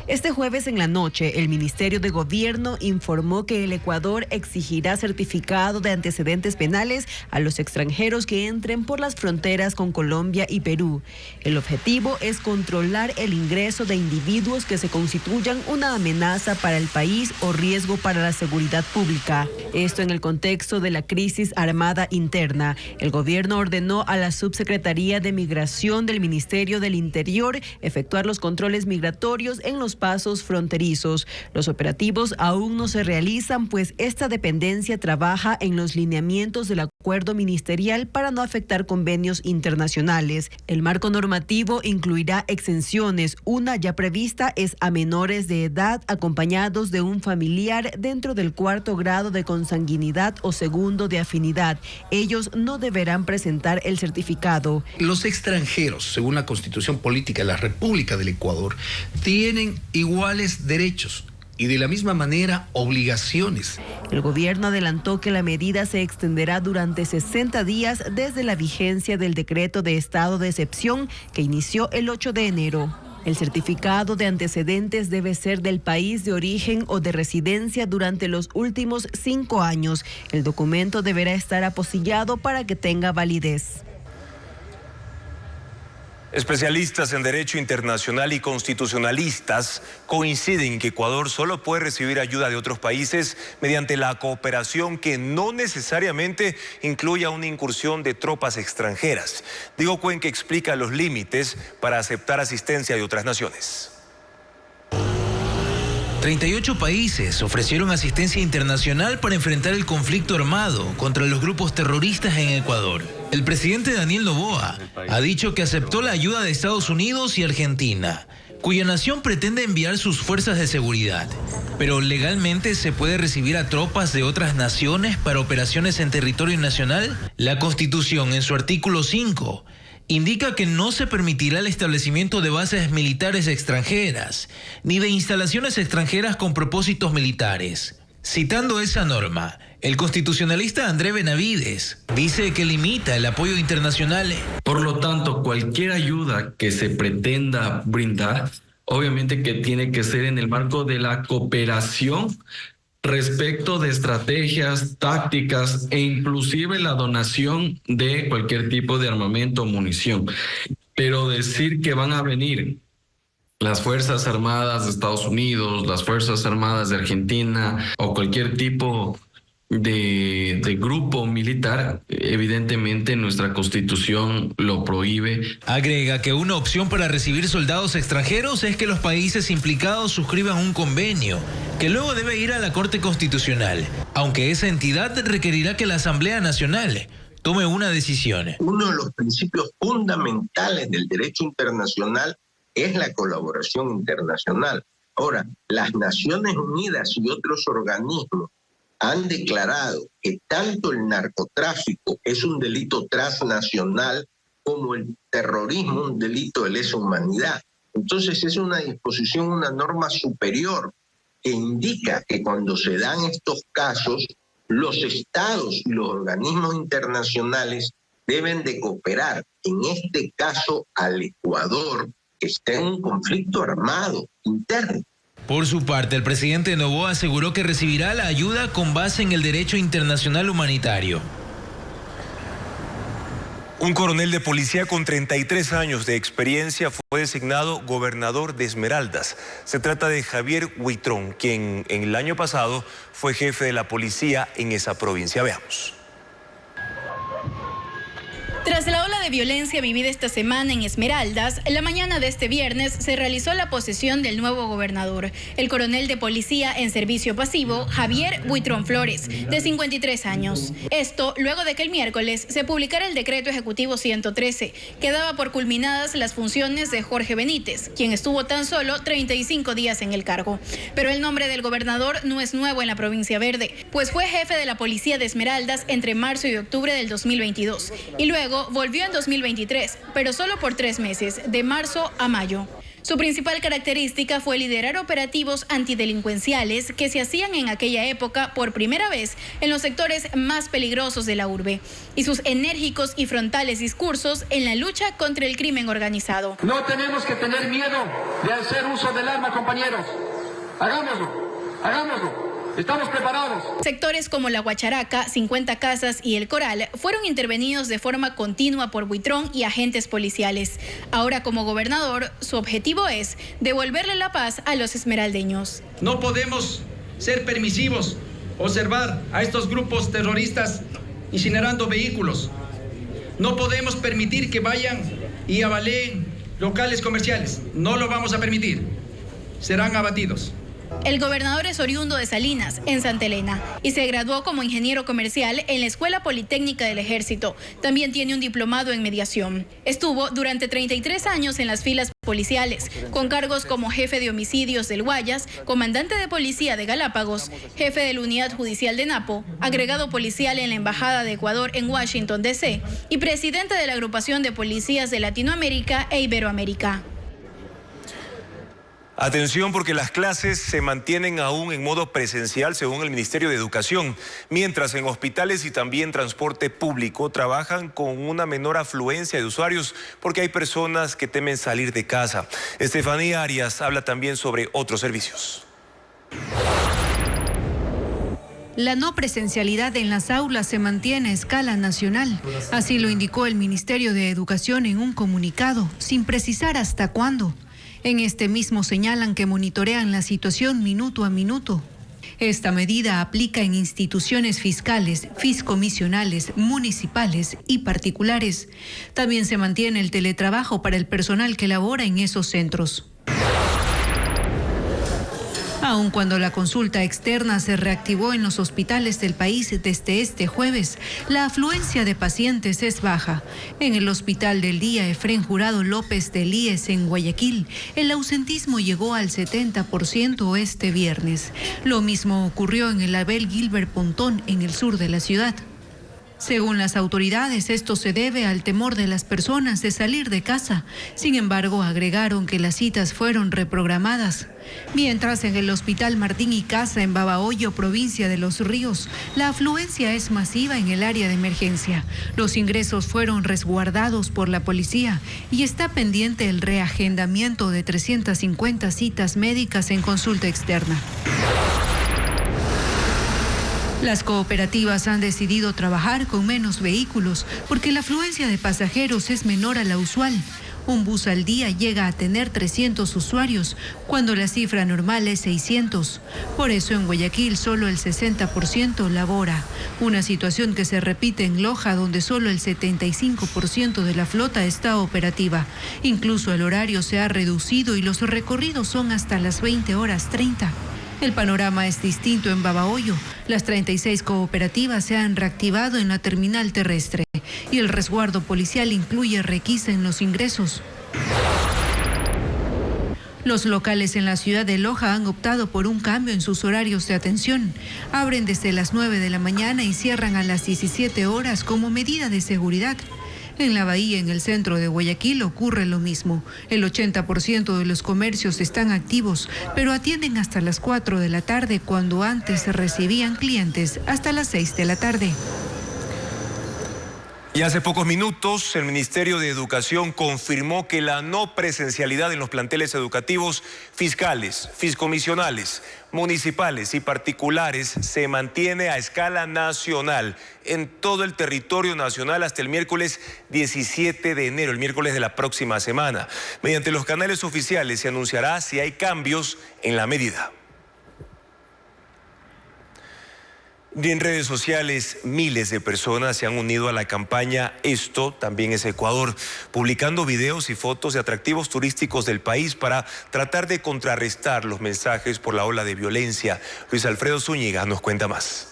Este jueves en la noche, el Ministerio de Gobierno informó que el Ecuador exigirá certificado de antecedentes penales a los extranjeros que entren por las fronteras con Colombia y Perú. El objetivo es controlar el ingreso de individuos que se constituyan una amenaza para el país o riesgo para la seguridad pública. Esto en el contexto de la crisis armada interna. El gobierno ordenó a la Subsecretaría de Migración del Ministerio del Interior efectuar los controles migratorios en los pasos fronterizos. Los operativos aún no se realizan, pues esta dependencia trabaja en los lineamientos del acuerdo ministerial para no afectar convenios internacionales. El marco normativo incluirá exenciones. Una ya prevista es a menores de edad acompañados de un familiar dentro del 4º grado de consanguinidad o 2º de afinidad. Ellos no deberán presentar el certificado. Los extranjeros, según la Constitución Política de la República del Ecuador, tienen iguales derechos y de la misma manera obligaciones. El gobierno adelantó que la medida se extenderá durante 60 días desde la vigencia del decreto de estado de excepción que inició el 8 de enero. El certificado de antecedentes debe ser del país de origen o de residencia durante los últimos 5 años. El documento deberá estar apostillado para que tenga validez. Especialistas en derecho internacional y constitucionalistas coinciden en que Ecuador solo puede recibir ayuda de otros países mediante la cooperación que no necesariamente incluya una incursión de tropas extranjeras. Diego Cuenca explica los límites para aceptar asistencia de otras naciones. 38 países ofrecieron asistencia internacional para enfrentar el conflicto armado contra los grupos terroristas en Ecuador. El presidente Daniel Noboa ha dicho que aceptó la ayuda de Estados Unidos y Argentina, cuya nación pretende enviar sus fuerzas de seguridad. Pero legalmente se puede recibir a tropas de otras naciones para operaciones en territorio nacional. La Constitución, en su artículo 5, indica que no se permitirá el establecimiento de bases militares extranjeras, ni de instalaciones extranjeras con propósitos militares. Citando esa norma, el constitucionalista André Benavides dice que limita el apoyo internacional. Por lo tanto, cualquier ayuda que se pretenda brindar, obviamente que tiene que ser en el marco de la cooperación respecto de estrategias, tácticas e inclusive la donación de cualquier tipo de armamento o munición. Pero decir que van a venir las Fuerzas Armadas de Estados Unidos, las Fuerzas Armadas de Argentina o cualquier tipo de grupo militar, evidentemente nuestra Constitución lo prohíbe. Agrega que una opción para recibir soldados extranjeros es que los países implicados suscriban un convenio, que luego debe ir a la Corte Constitucional, aunque esa entidad requerirá que la Asamblea Nacional tome una decisión. Uno de los principios fundamentales del derecho internacional es la colaboración internacional. Ahora, las Naciones Unidas y otros organismos han declarado que tanto el narcotráfico es un delito transnacional como el terrorismo un delito de lesa humanidad. Entonces es una disposición, una norma superior que indica que cuando se dan estos casos, los estados y los organismos internacionales deben de cooperar, en este caso al Ecuador, que está en un conflicto armado interno. Por su parte, el presidente Noboa aseguró que recibirá la ayuda con base en el derecho internacional humanitario. Un coronel de policía con 33 años de experiencia fue designado gobernador de Esmeraldas. Se trata de Javier Huitrón, quien en el año pasado fue jefe de la policía en esa provincia. Veamos. Tras la ola de violencia vivida esta semana en Esmeraldas, la mañana de este viernes se realizó la posesión del nuevo gobernador, el coronel de policía en servicio pasivo, Javier Huitrón Flores, de 53 años. Esto luego de que el miércoles se publicara el decreto ejecutivo 113, que daba por culminadas las funciones de Jorge Benítez, quien estuvo tan solo 35 días en el cargo. Pero el nombre del gobernador no es nuevo en la provincia verde, pues fue jefe de la policía de Esmeraldas entre marzo y octubre del 2022, y luego volvió en 2023, pero solo por 3 meses, de marzo a mayo. Su principal característica fue liderar operativos antidelincuenciales que se hacían en aquella época por primera vez en los sectores más peligrosos de la urbe, y sus enérgicos y frontales discursos en la lucha contra el crimen organizado. No tenemos que tener miedo de hacer uso del arma, compañeros. Hagámoslo, hagámoslo. Estamos preparados. Sectores como La Guacharaca, 50 Casas y El Coral fueron intervenidos de forma continua por Huitrón y agentes policiales. Ahora, como gobernador, su objetivo es devolverle la paz a los esmeraldeños. No podemos ser permisivos, observar a estos grupos terroristas incinerando vehículos. No podemos permitir que vayan y avaleen locales comerciales. No lo vamos a permitir. Serán abatidos. El gobernador es oriundo de Salinas, en Santa Elena, y se graduó como ingeniero comercial en la Escuela Politécnica del Ejército. También tiene un diplomado en mediación. Estuvo durante 33 años en las filas policiales, con cargos como jefe de homicidios del Guayas, comandante de policía de Galápagos, jefe de la Unidad Judicial de Napo, agregado policial en la Embajada de Ecuador en Washington, D.C., y presidente de la Agrupación de Policías de Latinoamérica e Iberoamérica. Atención, porque las clases se mantienen aún en modo presencial según el Ministerio de Educación, mientras en hospitales y también transporte público trabajan con una menor afluencia de usuarios porque hay personas que temen salir de casa. Estefanía Arias habla también sobre otros servicios. La no presencialidad en las aulas se mantiene a escala nacional. Así lo indicó el Ministerio de Educación en un comunicado, sin precisar hasta cuándo. En este mismo señalan que monitorean la situación minuto a minuto. Esta medida aplica en instituciones fiscales, fiscomisionales, municipales y particulares. También se mantiene el teletrabajo para el personal que labora en esos centros. Aun cuando la consulta externa se reactivó en los hospitales del país desde este jueves, la afluencia de pacientes es baja. En el Hospital del Día Efrén Jurado López del IES en Guayaquil, el ausentismo llegó al 70% este viernes. Lo mismo ocurrió en el Abel Gilbert Pontón, en el sur de la ciudad. Según las autoridades, esto se debe al temor de las personas de salir de casa. Sin embargo, agregaron que las citas fueron reprogramadas. Mientras en el Hospital Martín y Casa en Babahoyo, provincia de Los Ríos, la afluencia es masiva en el área de emergencia. Los ingresos fueron resguardados por la policía y está pendiente el reagendamiento de 350 citas médicas en consulta externa. Las cooperativas han decidido trabajar con menos vehículos porque la afluencia de pasajeros es menor a la usual. Un bus al día llega a tener 300 usuarios, cuando la cifra normal es 600. Por eso en Guayaquil solo el 60% labora. Una situación que se repite en Loja, donde solo el 75% de la flota está operativa. Incluso el horario se ha reducido y los recorridos son hasta las 20:30. El panorama es distinto en Babahoyo. Las 36 cooperativas se han reactivado en la terminal terrestre y el resguardo policial incluye requisa en los ingresos. Los locales en la ciudad de Loja han optado por un cambio en sus horarios de atención. Abren desde las 9 de la mañana y cierran a las 17 horas como medida de seguridad. En la bahía, en el centro de Guayaquil, ocurre lo mismo. El 80% de los comercios están activos, pero atienden hasta las 4 de la tarde, cuando antes se recibían clientes hasta las 6 de la tarde. Y hace pocos minutos, el Ministerio de Educación confirmó que la no presencialidad en los planteles educativos fiscales, fiscomisionales, municipales y particulares se mantiene a escala nacional en todo el territorio nacional hasta el miércoles 17 de enero, el miércoles de la próxima semana. Mediante los canales oficiales se anunciará si hay cambios en la medida. Y en redes sociales, miles de personas se han unido a la campaña Esto también es Ecuador, publicando videos y fotos de atractivos turísticos del país para tratar de contrarrestar los mensajes por la ola de violencia. Luis Alfredo Zúñiga nos cuenta más.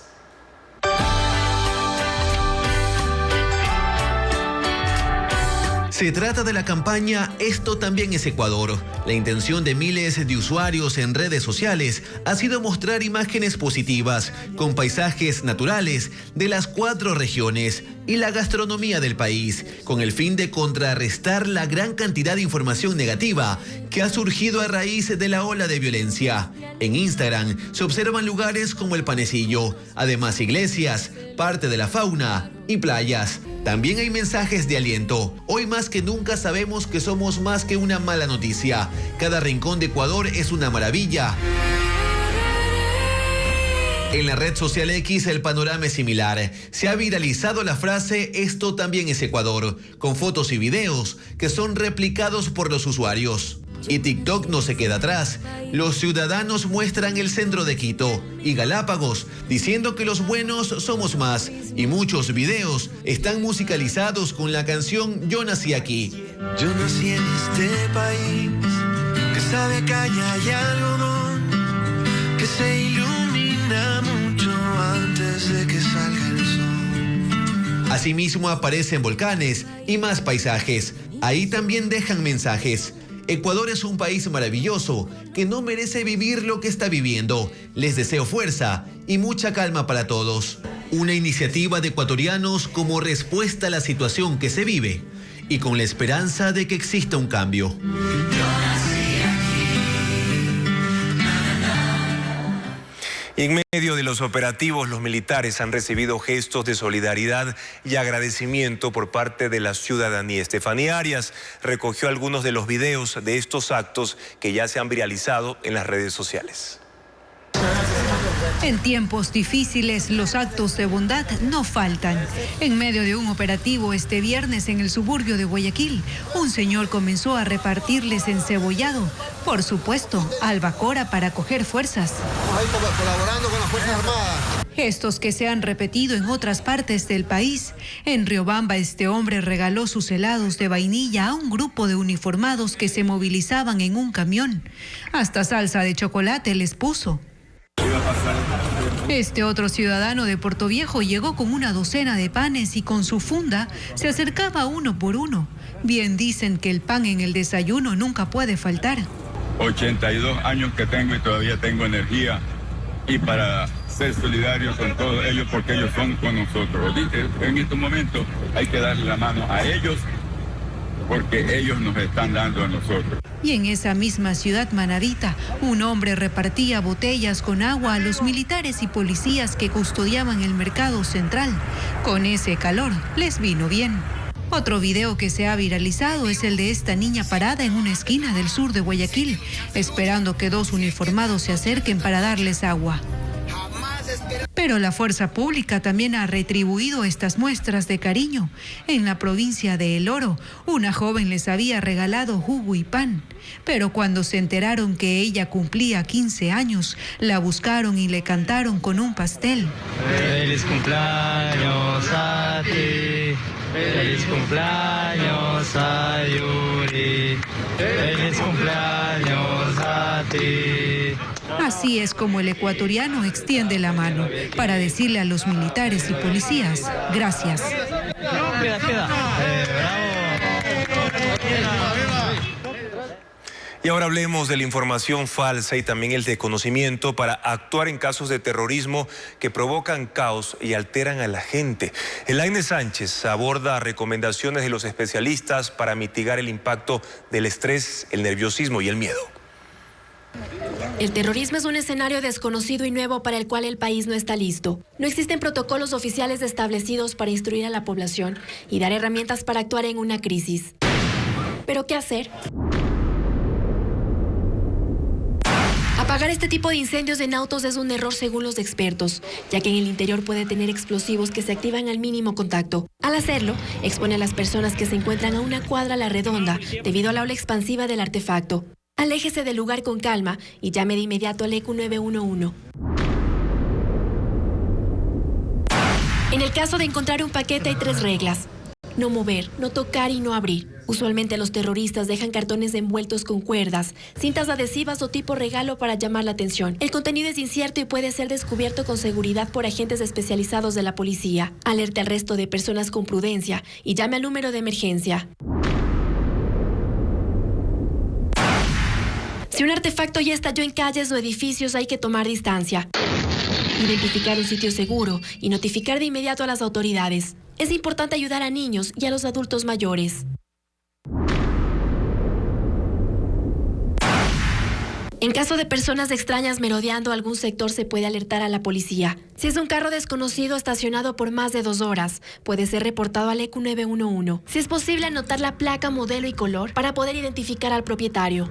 Se trata de la campaña Esto también es Ecuador. La intención de miles de usuarios en redes sociales ha sido mostrar imágenes positivas con paisajes naturales de las 4 regiones y la gastronomía del país, con el fin de contrarrestar la gran cantidad de información negativa que ha surgido a raíz de la ola de violencia. En Instagram se observan lugares como el Panecillo, además iglesias, parte de la fauna y playas. También hay mensajes de aliento. Hoy más que nunca sabemos que somos más que una mala noticia. Cada rincón de Ecuador es una maravilla. En la red social X el panorama es similar. Se ha viralizado la frase Esto también es Ecuador, con fotos y videos que son replicados por los usuarios. Y TikTok no se queda atrás. Los ciudadanos muestran el centro de Quito y Galápagos, diciendo que los buenos somos más. Y muchos videos están musicalizados con la canción Yo nací aquí. Yo nací en este país, que sabe a caña y algodón, que se ilumina mucho antes de que salga el sol. Asimismo aparecen volcanes y más paisajes. Ahí también dejan mensajes. Ecuador es un país maravilloso que no merece vivir lo que está viviendo. Les deseo fuerza y mucha calma para todos. Una iniciativa de ecuatorianos como respuesta a la situación que se vive y con la esperanza de que exista un cambio. Y en medio de los operativos, los militares han recibido gestos de solidaridad y agradecimiento por parte de la ciudadanía. Estefanía Arias recogió algunos de los videos de estos actos que ya se han viralizado en las redes sociales. En tiempos difíciles, los actos de bondad no faltan. En medio de un operativo este viernes en el suburbio de Guayaquil, un señor comenzó a repartirles encebollado, por supuesto, albacora para coger fuerzas. Estamos colaborando con las Fuerzas Armadas. Gestos que se han repetido en otras partes del país. En Riobamba, este hombre regaló sus helados de vainilla a un grupo de uniformados que se movilizaban en un camión. Hasta salsa de chocolate les puso. Este otro ciudadano de Portoviejo llegó con una docena de panes y con su funda se acercaba uno por uno. Bien dicen que el pan en el desayuno nunca puede faltar. 82 años que tengo y todavía tengo energía, y para ser solidario con todos ellos porque ellos son con nosotros. En estos momentos hay que darle la mano a ellos porque ellos nos están dando a nosotros. Y en esa misma ciudad manabita, un hombre repartía botellas con agua a los militares y policías que custodiaban el mercado central. Con ese calor les vino bien. Otro video que se ha viralizado es el de esta niña parada en una esquina del sur de Guayaquil, esperando que dos uniformados se acerquen para darles agua. Pero la fuerza pública también ha retribuido estas muestras de cariño. En la provincia de El Oro, una joven les había regalado jugo y pan. Pero cuando se enteraron que ella cumplía 15 años, la buscaron y le cantaron con un pastel. ¡Feliz cumpleaños a ti! ¡Feliz cumpleaños a Yuri! ¡Feliz cumpleaños a ti! Así es como el ecuatoriano extiende la mano para decirle a los militares y policías, gracias. Y ahora hablemos de la información falsa y también el desconocimiento para actuar en casos de terrorismo que provocan caos y alteran a la gente. Elaine Sánchez aborda recomendaciones de los especialistas para mitigar el impacto del estrés, el nerviosismo y el miedo. El terrorismo es un escenario desconocido y nuevo para el cual el país no está listo. No existen protocolos oficiales establecidos para instruir a la población y dar herramientas para actuar en una crisis. ¿Pero qué hacer? Apagar este tipo de incendios en autos es un error según los expertos, ya que en el interior puede tener explosivos que se activan al mínimo contacto. Al hacerlo, expone a las personas que se encuentran a una cuadra a la redonda debido a la ola expansiva del artefacto. Aléjese del lugar con calma y llame de inmediato al ECU 911. En el caso de encontrar un paquete hay 3 reglas. No mover, no tocar y no abrir. Usualmente los terroristas dejan cartones envueltos con cuerdas, cintas adhesivas o tipo regalo para llamar la atención. El contenido es incierto y puede ser descubierto con seguridad por agentes especializados de la policía. Alerte al resto de personas con prudencia y llame al número de emergencia. Si un artefacto ya estalló en calles o edificios, hay que tomar distancia. Identificar un sitio seguro y notificar de inmediato a las autoridades. Es importante ayudar a niños y a los adultos mayores. En caso de personas extrañas merodeando algún sector, se puede alertar a la policía. Si es un carro desconocido estacionado por más de 2 horas, puede ser reportado al ECU 911. Si es posible, anotar la placa, modelo y color para poder identificar al propietario.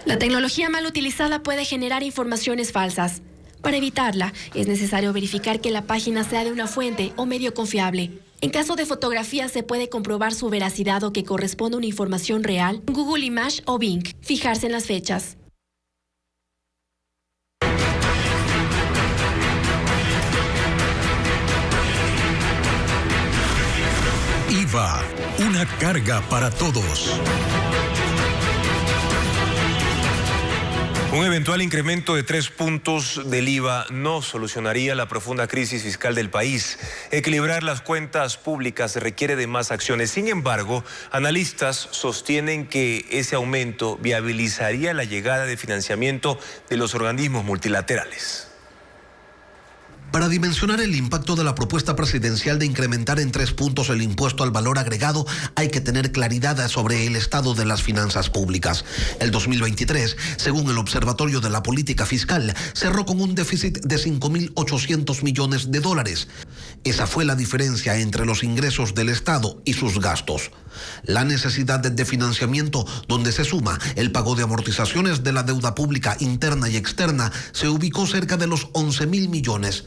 La tecnología mal utilizada puede generar informaciones falsas. Para evitarla, es necesario verificar que la página sea de una fuente o medio confiable. En caso de fotografías, se puede comprobar su veracidad o que corresponda a una información real, Google Image o Bing. Fijarse en las fechas. IVA, una carga para todos. Un eventual incremento de 3 puntos del IVA no solucionaría la profunda crisis fiscal del país. Equilibrar las cuentas públicas requiere de más acciones. Sin embargo, analistas sostienen que ese aumento viabilizaría la llegada de financiamiento de los organismos multilaterales. Para dimensionar el impacto de la propuesta presidencial de incrementar en 3 puntos el impuesto al valor agregado, hay que tener claridad sobre el estado de las finanzas públicas. El 2023, según el Observatorio de la Política Fiscal, cerró con un déficit de $5.800 millones. Esa fue la diferencia entre los ingresos del Estado y sus gastos. La necesidad de financiamiento, donde se suma el pago de amortizaciones de la deuda pública interna y externa, se ubicó cerca de los 11.000 millones.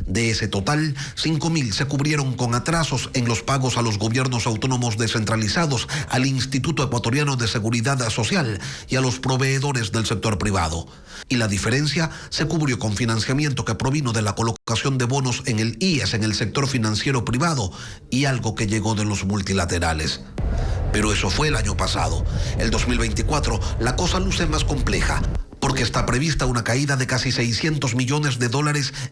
De ese total, 5.000 se cubrieron con atrasos en los pagos a los gobiernos autónomos descentralizados, al Instituto Ecuatoriano de Seguridad Social y a los proveedores del sector privado. Y la diferencia se cubrió con financiamiento que provino de la colocación de bonos en el IES, en el sector financiero privado, y algo que llegó de los multilaterales. Pero eso fue el año pasado. El 2024, la cosa luce más compleja, porque está prevista una caída de casi $600 millones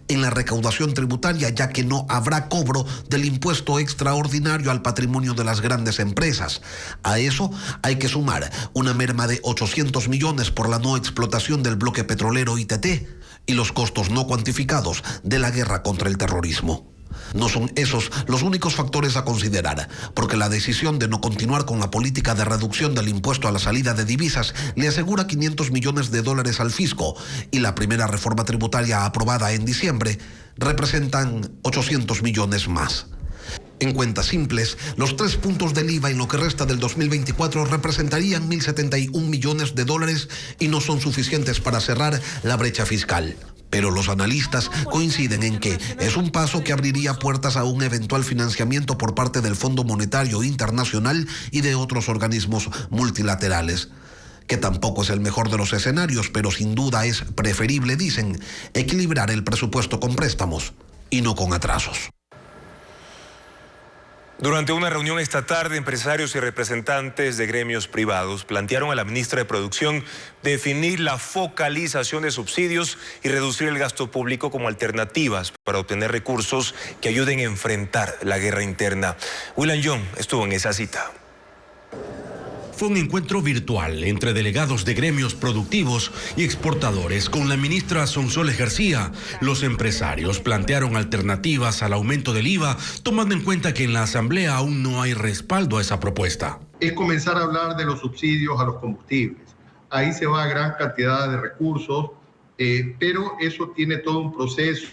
en la recaudación tributaria, ya que no habrá cobro del impuesto extraordinario al patrimonio de las grandes empresas. A eso hay que sumar una merma de 800 millones por la no explotación del bloque petrolero ITT y los costos no cuantificados de la guerra contra el terrorismo. No son esos los únicos factores a considerar, porque la decisión de no continuar con la política de reducción del impuesto a la salida de divisas le asegura $500 millones al fisco, y la primera reforma tributaria aprobada en diciembre representan 800 millones más. En cuentas simples, los 3 puntos del IVA en lo que resta del 2024 representarían $1.071 millones y no son suficientes para cerrar la brecha fiscal. Pero los analistas coinciden en que es un paso que abriría puertas a un eventual financiamiento por parte del Fondo Monetario Internacional y de otros organismos multilaterales, que tampoco es el mejor de los escenarios, pero sin duda es preferible, dicen, equilibrar el presupuesto con préstamos y no con atrasos. Durante una reunión esta tarde, empresarios y representantes de gremios privados plantearon a la ministra de Producción definir la focalización de subsidios y reducir el gasto público como alternativas para obtener recursos que ayuden a enfrentar la guerra interna. William Young estuvo en esa cita. Fue un encuentro virtual entre delegados de gremios productivos y exportadores con la ministra Sonsoles García. Los empresarios plantearon alternativas al aumento del IVA, tomando en cuenta que en la Asamblea aún no hay respaldo a esa propuesta. Es comenzar a hablar de los subsidios a los combustibles. Ahí se va gran cantidad de recursos, pero eso tiene todo un proceso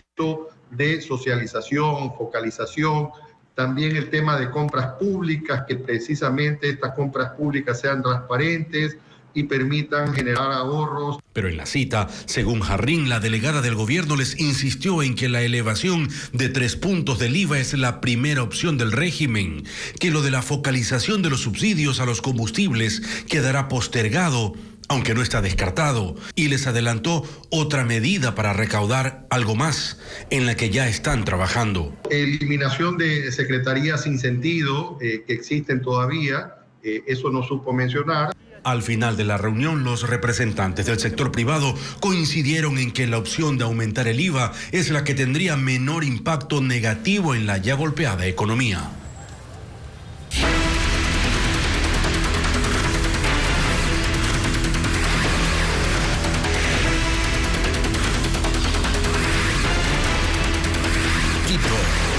de socialización, focalización. También el tema de compras públicas, que precisamente estas compras públicas sean transparentes y permitan generar ahorros. Pero en la cita, según Jarrín, la delegada del gobierno les insistió en que la elevación de 3 puntos del IVA es la primera opción del régimen, que lo de la focalización de los subsidios a los combustibles quedará postergado, aunque no está descartado, y les adelantó otra medida para recaudar algo más, en la que ya están trabajando. Eliminación de secretarías sin sentido que existen todavía, eso no supo mencionar. Al final de la reunión, los representantes del sector privado coincidieron en que la opción de aumentar el IVA es la que tendría menor impacto negativo en la ya golpeada economía.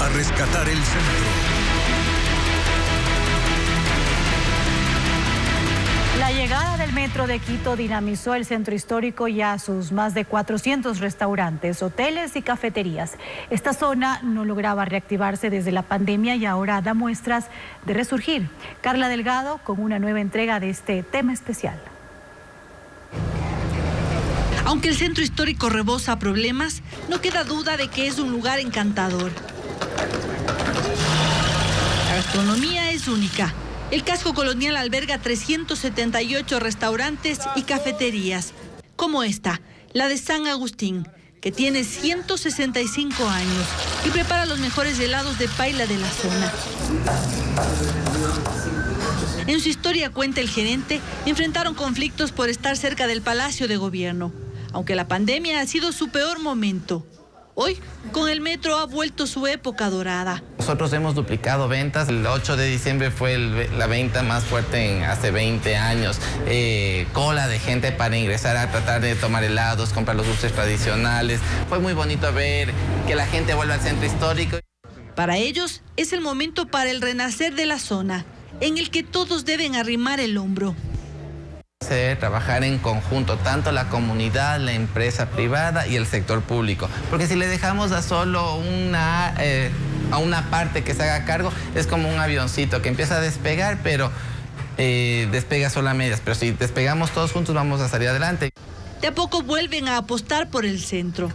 A rescatar el centro. La llegada del metro de Quito dinamizó el centro histórico y a sus más de 400 restaurantes, hoteles y cafeterías. Esta zona no lograba reactivarse desde la pandemia y ahora da muestras de resurgir. Carla Delgado con una nueva entrega de este tema especial. Aunque el centro histórico rebosa problemas, no queda duda de que es un lugar encantador. La gastronomía es única. El casco colonial alberga 378 restaurantes y cafeterías, como esta, la de San Agustín, que tiene 165 años y prepara los mejores helados de paila de la zona. En su historia, cuenta el gerente, enfrentaron conflictos por estar cerca del Palacio de Gobierno, aunque la pandemia ha sido su peor momento. Hoy, con el metro ha vuelto su época dorada. Nosotros hemos duplicado ventas. El 8 de diciembre fue la venta más fuerte en hace 20 años. Cola de gente para ingresar a tratar de tomar helados, comprar los dulces tradicionales. Fue muy bonito ver que la gente vuelve al centro histórico. Para ellos, es el momento para el renacer de la zona, en el que todos deben arrimar el hombro. Se debe trabajar en conjunto, tanto la comunidad, la empresa privada y el sector público. Porque si le dejamos a solo a una parte que se haga cargo, es como un avioncito que empieza a despegar, pero despega solo a medias. Pero si despegamos todos juntos, vamos a salir adelante. De a poco vuelven a apostar por el centro.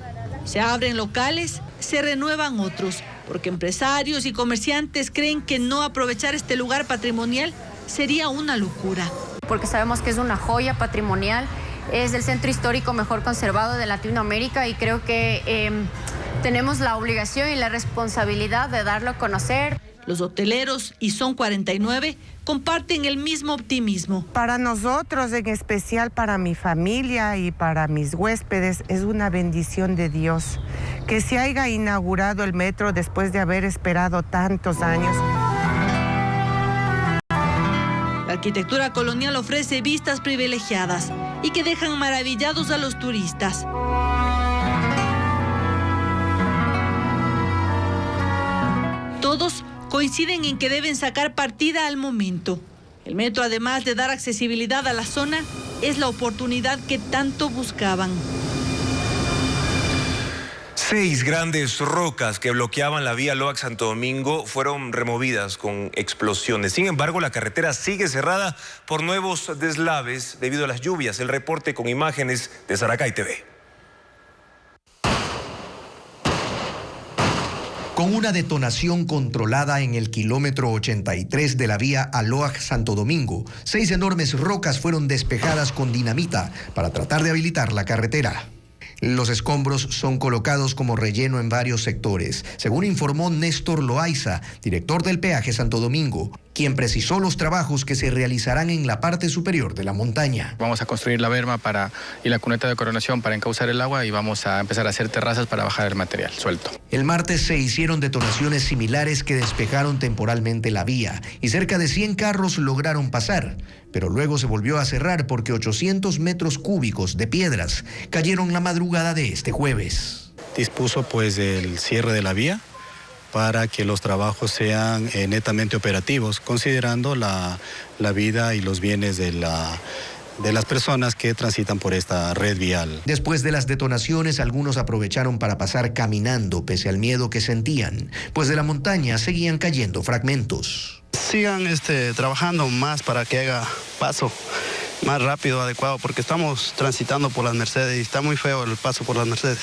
Se abren locales, se renuevan otros, porque empresarios y comerciantes creen que no aprovechar este lugar patrimonial sería una locura. Porque sabemos que es una joya patrimonial, es el centro histórico mejor conservado de Latinoamérica y creo que tenemos la obligación y la responsabilidad de darlo a conocer. Los hoteleros, y son 49, comparten el mismo optimismo. Para nosotros, en especial para mi familia y para mis huéspedes, es una bendición de Dios que se haya inaugurado el metro después de haber esperado tantos años. La arquitectura colonial ofrece vistas privilegiadas y que dejan maravillados a los turistas. Todos coinciden en que deben sacar partida al momento. El metro, además de dar accesibilidad a la zona, es la oportunidad que tanto buscaban. 6 grandes rocas que bloqueaban la vía Loax-Santo Domingo fueron removidas con explosiones. Sin embargo, la carretera sigue cerrada por nuevos deslaves debido a las lluvias. El reporte con imágenes de Saracay TV. Con una detonación controlada en el kilómetro 83 de la vía Loax-Santo Domingo, 6 enormes rocas fueron despejadas con dinamita para tratar de habilitar la carretera. Los escombros son colocados como relleno en varios sectores, según informó Néstor Loaiza, director del peaje Santo Domingo, quien precisó los trabajos que se realizarán en la parte superior de la montaña. Vamos a construir la berma y la cuneta de coronación para encauzar el agua y vamos a empezar a hacer terrazas para bajar el material suelto. El martes se hicieron detonaciones similares que despejaron temporalmente la vía y cerca de 100 carros lograron pasar, pero luego se volvió a cerrar porque 800 metros cúbicos de piedras cayeron la madrugada de este jueves. Dispuso pues el cierre de la vía para que los trabajos sean netamente operativos, considerando la vida y los bienes de las personas que transitan por esta red vial. Después de las detonaciones, algunos aprovecharon para pasar caminando, pese al miedo que sentían, pues de la montaña seguían cayendo fragmentos. Sigan trabajando más para que haga paso más rápido, adecuado, porque estamos transitando por las Mercedes y está muy feo el paso por las Mercedes.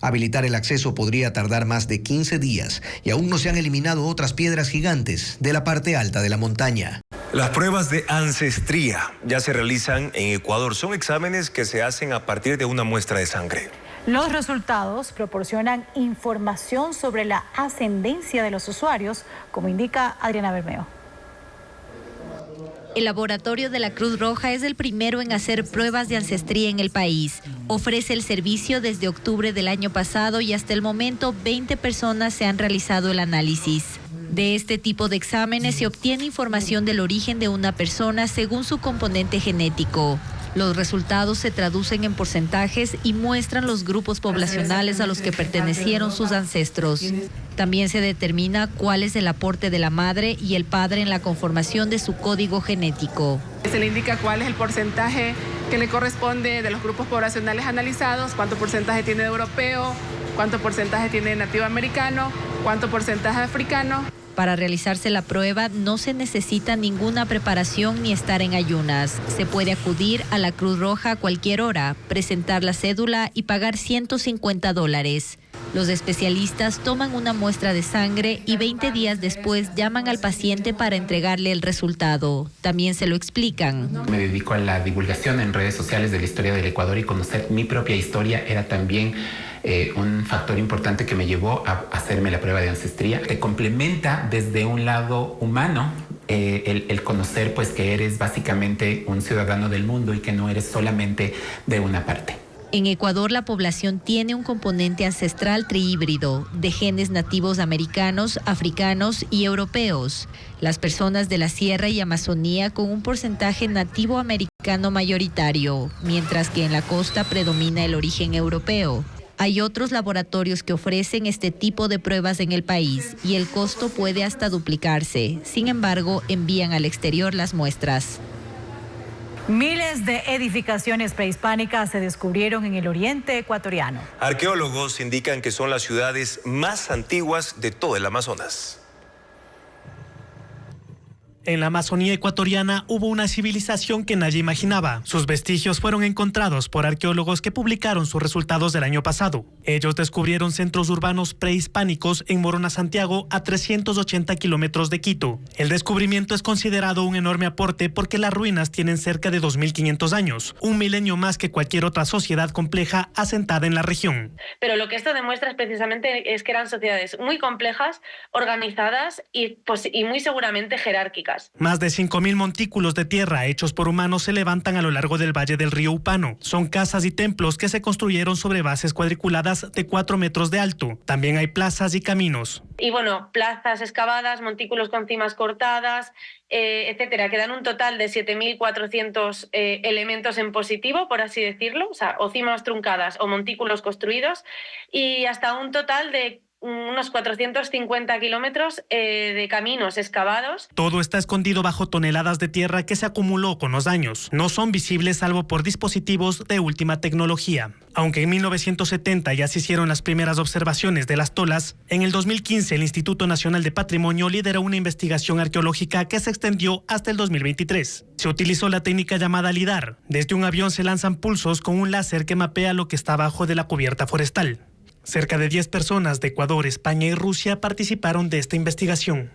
Habilitar el acceso podría tardar más de 15 días y aún no se han eliminado otras piedras gigantes de la parte alta de la montaña. Las pruebas de ancestría ya se realizan en Ecuador. Son exámenes que se hacen a partir de una muestra de sangre. Los resultados proporcionan información sobre la ascendencia de los usuarios, como indica Adriana Bermeo. El laboratorio de la Cruz Roja es el primero en hacer pruebas de ancestría en el país. Ofrece el servicio desde octubre del año pasado y hasta el momento 20 personas se han realizado el análisis. De este tipo de exámenes se obtiene información del origen de una persona según su componente genético. Los resultados se traducen en porcentajes y muestran los grupos poblacionales a los que pertenecieron sus ancestros. También se determina cuál es el aporte de la madre y el padre en la conformación de su código genético. Se le indica cuál es el porcentaje que le corresponde de los grupos poblacionales analizados, cuánto porcentaje tiene de europeo, cuánto porcentaje tiene de nativo americano, cuánto porcentaje de africano. Para realizarse la prueba no se necesita ninguna preparación ni estar en ayunas. Se puede acudir a la Cruz Roja a cualquier hora, presentar la cédula y pagar $150. Los especialistas toman una muestra de sangre y 20 días después llaman al paciente para entregarle el resultado. También se lo explican. Me dedico a la divulgación en redes sociales de la historia del Ecuador y conocer mi propia historia era también un factor importante que me llevó a hacerme la prueba de ancestría. Te complementa desde un lado humano el conocer pues que eres básicamente un ciudadano del mundo y que no eres solamente de una parte. En Ecuador la población tiene un componente ancestral trihíbrido de genes nativos americanos, africanos y europeos. Las personas de la Sierra y Amazonía con un porcentaje nativo americano mayoritario, mientras que en la costa predomina el origen europeo. Hay otros laboratorios que ofrecen este tipo de pruebas en el país y el costo puede hasta duplicarse. Sin embargo, envían al exterior las muestras. Miles de edificaciones prehispánicas se descubrieron en el oriente ecuatoriano. Arqueólogos indican que son las ciudades más antiguas de todo el Amazonas. En la Amazonía ecuatoriana hubo una civilización que nadie imaginaba. Sus vestigios fueron encontrados por arqueólogos que publicaron sus resultados del año pasado. Ellos descubrieron centros urbanos prehispánicos en Morona, Santiago, a 380 kilómetros de Quito. El descubrimiento es considerado un enorme aporte porque las ruinas tienen cerca de 2.500 años, un milenio más que cualquier otra sociedad compleja asentada en la región. Pero lo que esto demuestra es precisamente es que eran sociedades muy complejas, organizadas y muy seguramente jerárquicas. Más de 5.000 montículos de tierra hechos por humanos se levantan a lo largo del valle del río Upano. Son casas y templos que se construyeron sobre bases cuadriculadas de 4 metros de alto. También hay plazas y caminos. Y bueno, plazas excavadas, montículos con cimas cortadas, etcétera, que dan un total de 7.400 elementos en positivo, por así decirlo, o cimas truncadas o montículos construidos, y hasta un total de unos 450 kilómetros de caminos excavados. Todo está escondido bajo toneladas de tierra que se acumuló con los años. No son visibles salvo por dispositivos de última tecnología. Aunque en 1970 ya se hicieron las primeras observaciones de las tolas, en el 2015 el Instituto Nacional de Patrimonio lideró una investigación arqueológica que se extendió hasta el 2023. Se utilizó la técnica llamada LIDAR. Desde un avión se lanzan pulsos con un láser que mapea lo que está abajo de la cubierta forestal. Cerca de 10 personas de Ecuador, España y Rusia participaron de esta investigación.